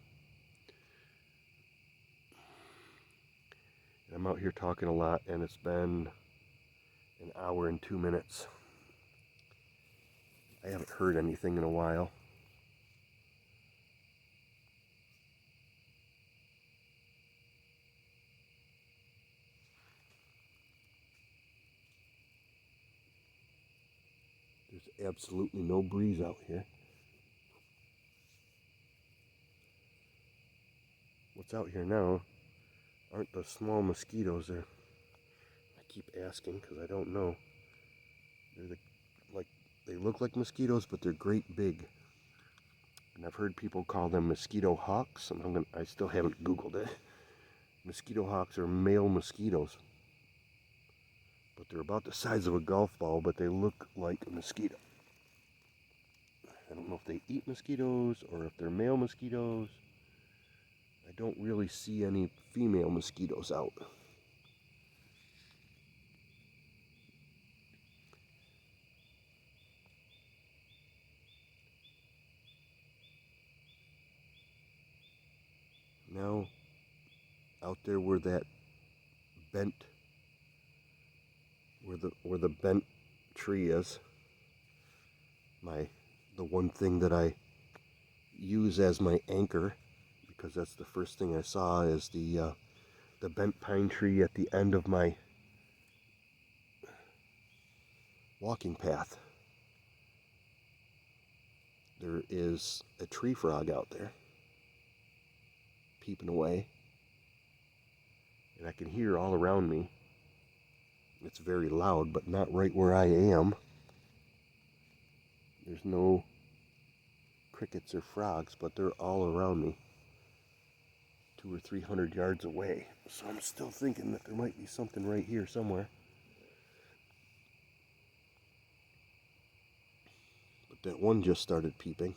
I'm out here talking a lot, and it's been an hour and 2 minutes. I haven't heard anything in a while. There's absolutely no breeze out here. What's out here now aren't the small mosquitoes. I keep asking because I don't know. They look like mosquitoes, but they're great big. And I've heard people call them mosquito hawks, and I still haven't Googled it. Mosquito hawks are male mosquitoes, but they're about the size of a golf ball, but they look like a mosquito. I don't know if they eat mosquitoes or if they're male mosquitoes. I don't really see any female mosquitoes out. Now, out there where that bent, where the bent tree is, the one thing that I use as my anchor, because that's the first thing I saw, is the bent pine tree at the end of my walking path. There is a tree frog out there peeping away, and I can hear all around me. It's very loud, but not right where I am. There's no crickets or frogs, but they're all around me, 200 or 300 yards away. So I'm still thinking that there might be something right here somewhere. But that one just started peeping.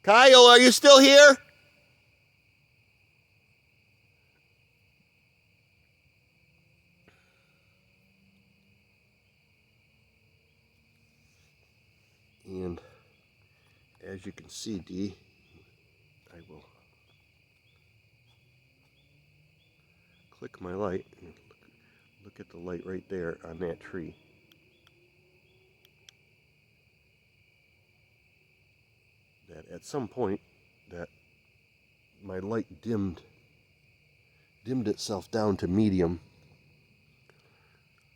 Kyle, are you still here? And as you can see, Dee, I will click my light and look at the light right there on that tree. That at some point that my light dimmed itself down to medium.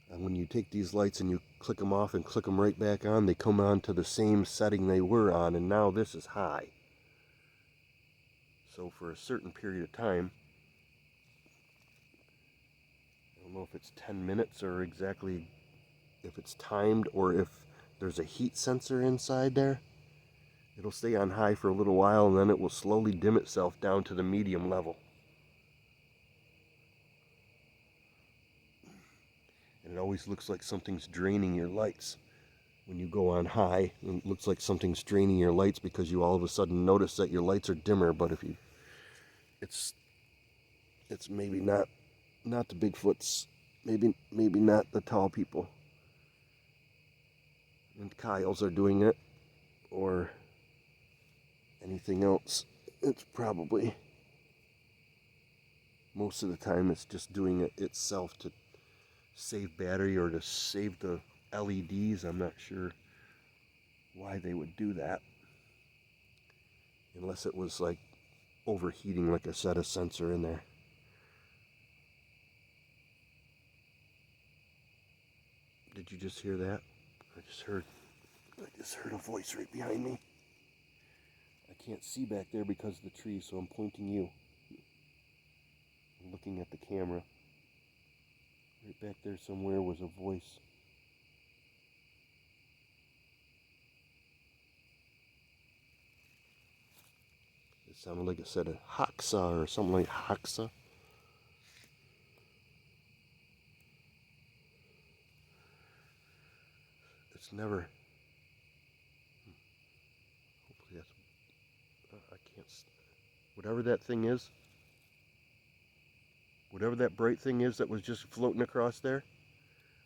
And when you take these lights and you click them off and click them right back on, they come on to the same setting they were on, and now this is high. So for a certain period of time, I don't know if it's 10 minutes or exactly if it's timed or if there's a heat sensor inside there, it'll stay on high for a little while and then it will slowly dim itself down to the medium level. And it always looks like something's draining your lights. When you go on high, it looks like something's draining your lights because you all of a sudden notice that your lights are dimmer. But if you, it's maybe not the Bigfoots, maybe not the tall people. And Kyles are doing it, or anything else. It's probably, most of the time, it's just doing it itself to save battery or to save the LEDs. I'm not sure why they would do that, unless it was like overheating, like I said, a sensor in there. Did you just hear that? I just heard a voice right behind me. I can't see back there because of the trees, so I'm pointing you. I'm looking at the camera. Right back there somewhere was a voice. It sounded like it said a Haxa or something like Haxa. It's never. Hopefully that's. I can't. Whatever that thing is. Whatever that bright thing is that was just floating across there.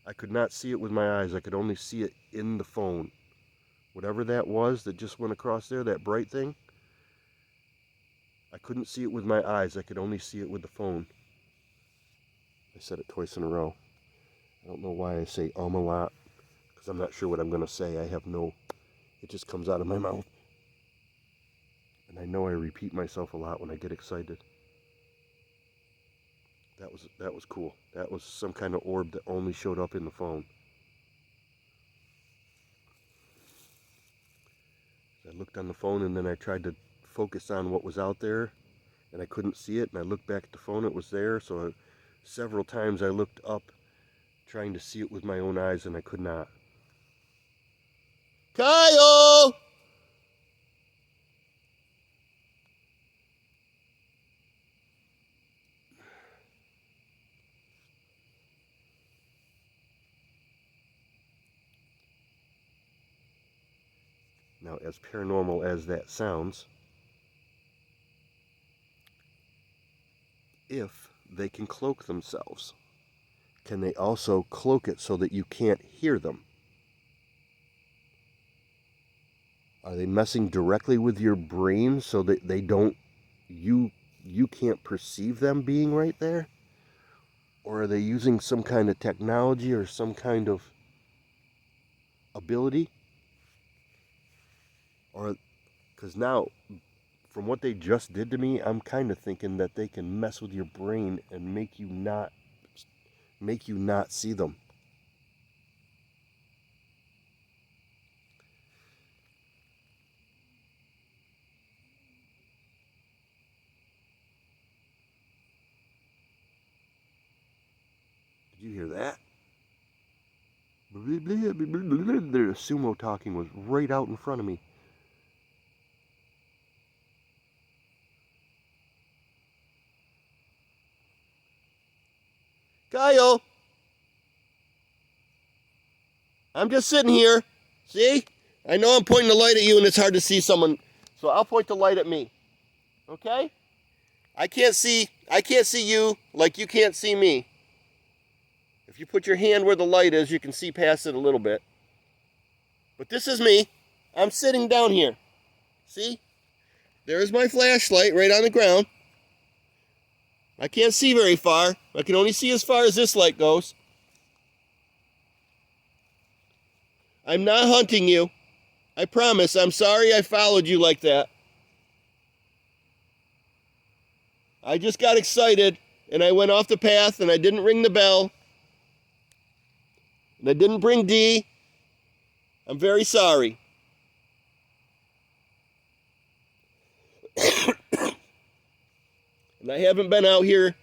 I could not see it with my eyes. I could only see it in the phone. Whatever that was that just went across there, that bright thing. I couldn't see it with my eyes. I could only see it with the phone. I said it twice in a row. I don't know why I say a lot, because I'm not sure what I'm going to say. It just comes out of my mouth. And I know I repeat myself a lot when I get excited. That was cool. That was some kind of orb that only showed up in the phone. I looked on the phone and then I tried to focus on what was out there, and I couldn't see it, and I looked back at the phone, it was there. So several times I looked up trying to see it with my own eyes, and I could not. Kyle! Now, as paranormal as that sounds, if they can cloak themselves, can they also cloak it so that you can't hear them? Are they messing directly with your brain so that they don't, you can't perceive them being right there? Or are they using some kind of technology or some kind of ability? Or, because now, from what they just did to me, I'm kind of thinking that they can mess with your brain and make you not see them. Did you hear that? The sumo talking was right out in front of me. Kyle! I'm just sitting here. See? I know I'm pointing the light at you and it's hard to see someone, so I'll point the light at me. Okay? I can't see you like you can't see me. If you put your hand where the light is, you can see past it a little bit. But this is me. I'm sitting down here. See? There's my flashlight right on the ground. I can't see very far. I can only see as far as this light goes. I'm not hunting you. I promise. I'm sorry I followed you like that. I just got excited and I went off the path and I didn't ring the bell. And I didn't bring D. I'm very sorry. And I haven't been out here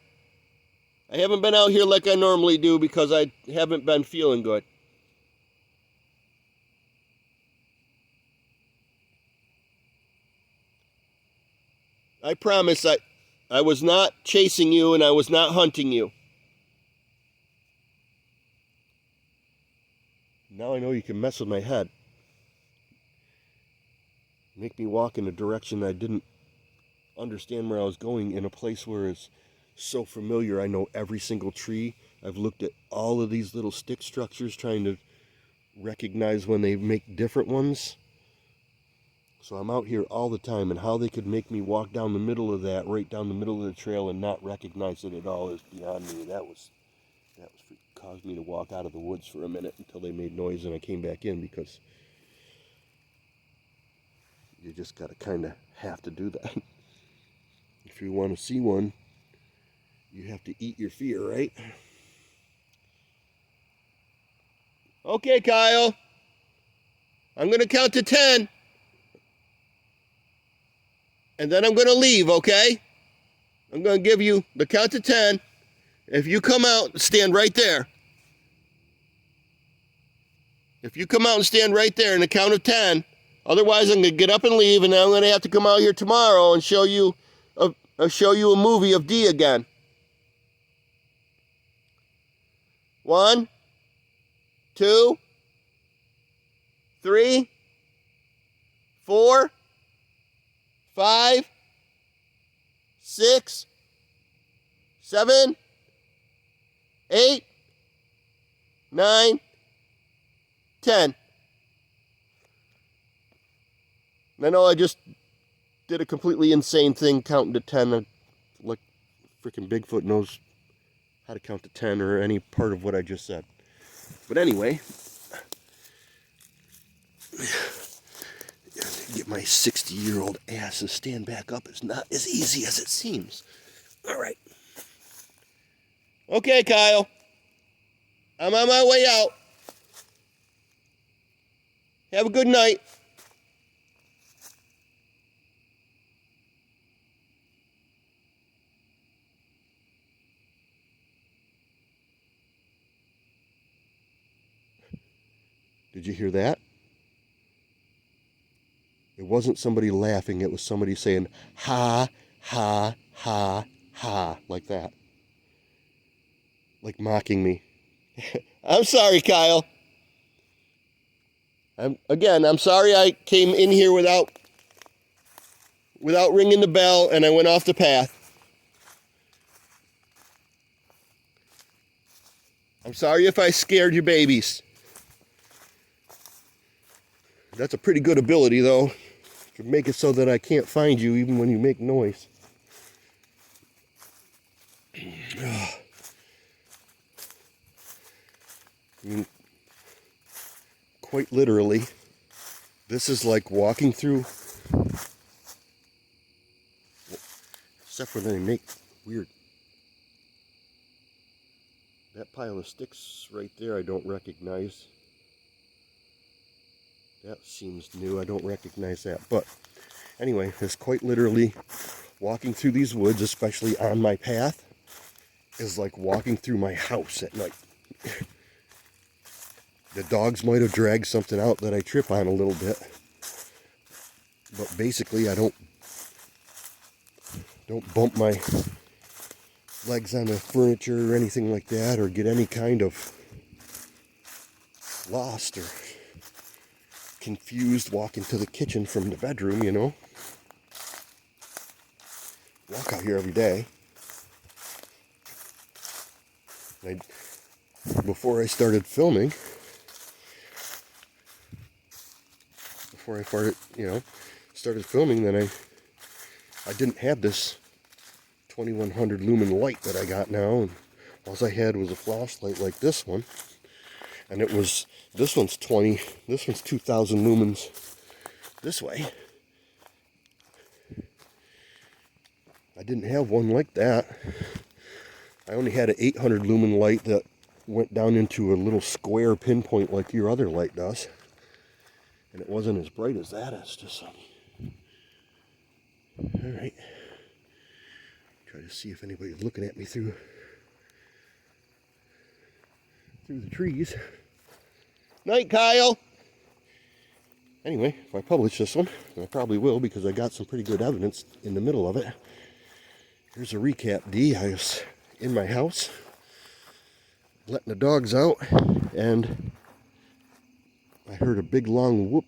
like I normally do because I haven't been feeling good. I promise I was not chasing you and I was not hunting you. Now I know you can mess with my head. Make me walk in a direction I didn't understand where I was going, in a place where it's so familiar. I know every single tree. I've looked at all of these little stick structures trying to recognize when they make different ones. So I'm out here all the time, and how they could make me walk down the middle of that, right down the middle of the trail, and not recognize it at all is beyond me. That caused me to walk out of the woods for a minute until they made noise and I came back in, because you just gotta kind of have to do that. If you want to see one, you have to eat your fear, right? Okay, Kyle. I'm going to count to 10. And then I'm going to leave, okay? I'm going to give you the count to 10. If you come out, stand right there. If you come out and stand right there in the count of 10, otherwise I'm going to get up and leave, and then I'm going to have to come out here tomorrow and show you a movie of D again. 1, 2, 3, 4, 5, 6, 7, 8, 9, 10. I know I just did a completely insane thing counting to 10. Like freaking Bigfoot knows how to count to 10 or any part of what I just said. But anyway, get my 60-year-old ass to stand back up is not as easy as it seems. All right. Okay, Kyle. I'm on my way out. Have a good night. Did you hear that? It wasn't somebody laughing. It was somebody saying, ha, ha, ha, ha, like that. Like mocking me. I'm sorry, Kyle. I'm sorry I came in here without ringing the bell and I went off the path. I'm sorry if I scared your babies. That's a pretty good ability, though, to make it so that I can't find you even when you make noise. I mean, quite literally, this is like walking through, except for they make weird. That pile of sticks right there I don't recognize. That seems new. I don't recognize that. But anyway, it's quite literally walking through these woods, especially on my path, is like walking through my house at night. The dogs might have dragged something out that I trip on a little bit. But basically, I don't bump my legs on the furniture or anything like that, or get any kind of lost or confused walking to the kitchen from the bedroom, you know. Walk out here every day. Before I started filming, then I didn't have this 2100 lumen light that I got now, and all I had was a flashlight like this one. And this one's 20, this one's 2000 lumens this way. I didn't have one like that. I only had an 800 lumen light that went down into a little square pinpoint like your other light does. And it wasn't as bright as that. It's just alright. Try to see if anybody's looking at me through the trees. Night, Kyle. Anyway, if I publish this one, and I probably will because I got some pretty good evidence in the middle of it. Here's a recap, D. I was in my house, letting the dogs out, and I heard a big long whoop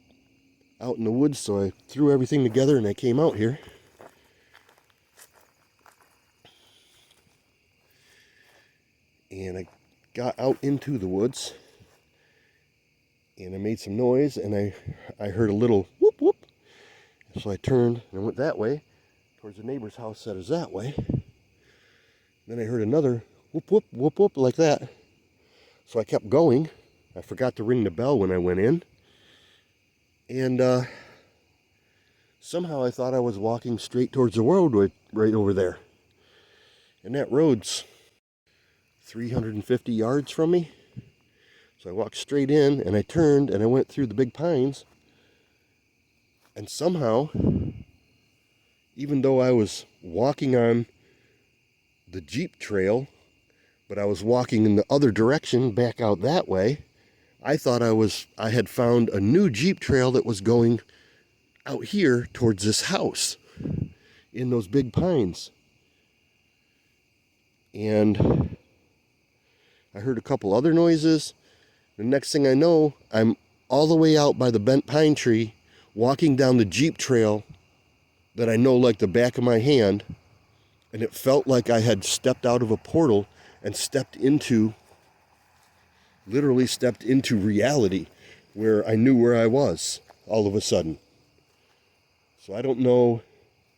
out in the woods, so I threw everything together and I came out here. And I got out into the woods and I made some noise, and I heard a little whoop whoop. So I turned and I went that way towards the neighbor's house that is that way. Then I heard another whoop whoop whoop whoop like that. So I kept going. I forgot to ring the bell when I went in. And somehow I thought I was walking straight towards the road right over there. And that road's 350 yards from me. So I walked straight in and I turned and I went through the big pines. And somehow, even though I was walking on the Jeep trail, but I was walking in the other direction back out that way, I thought I had found a new Jeep trail that was going out here towards this house in those big pines. And I heard a couple other noises. The next thing I know, I'm all the way out by the bent pine tree, walking down the Jeep trail that I know like the back of my hand, and it felt like I had stepped out of a portal and literally stepped into reality, where I knew where I was all of a sudden. So I don't know,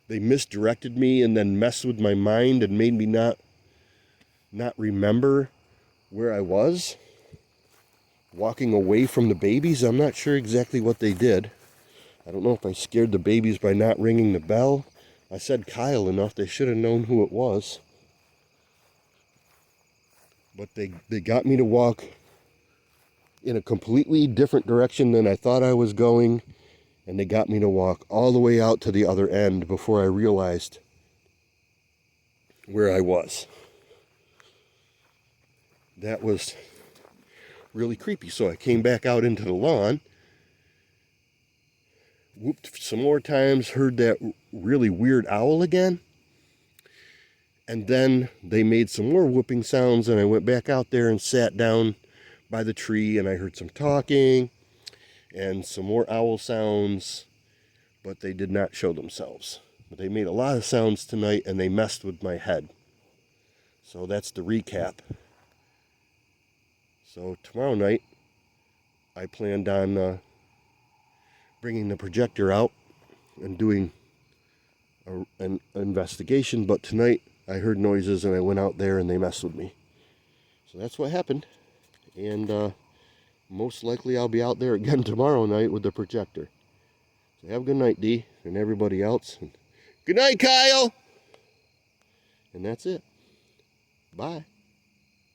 they misdirected me and then messed with my mind and made me not remember where I was, walking away from the babies. I'm not sure exactly what they did. I don't know if I scared the babies by not ringing the bell. I said Kyle enough, they should have known who it was. But they got me to walk in a completely different direction than I thought I was going. And they got me to walk all the way out to the other end before I realized where I was. That was really creepy. So I came back out into the lawn, whooped some more times, heard that really weird owl again. And then they made some more whooping sounds, and I went back out there and sat down by the tree, and I heard some talking and some more owl sounds, but they did not show themselves. But they made a lot of sounds tonight, and they messed with my head. So that's the recap. So tomorrow night, I planned on bringing the projector out and doing an investigation, but tonight I heard noises and I went out there and they messed with me. So that's what happened. And most likely I'll be out there again tomorrow night with the projector. So have a good night, Dee, and everybody else. And good night, Kyle! And that's it. Bye.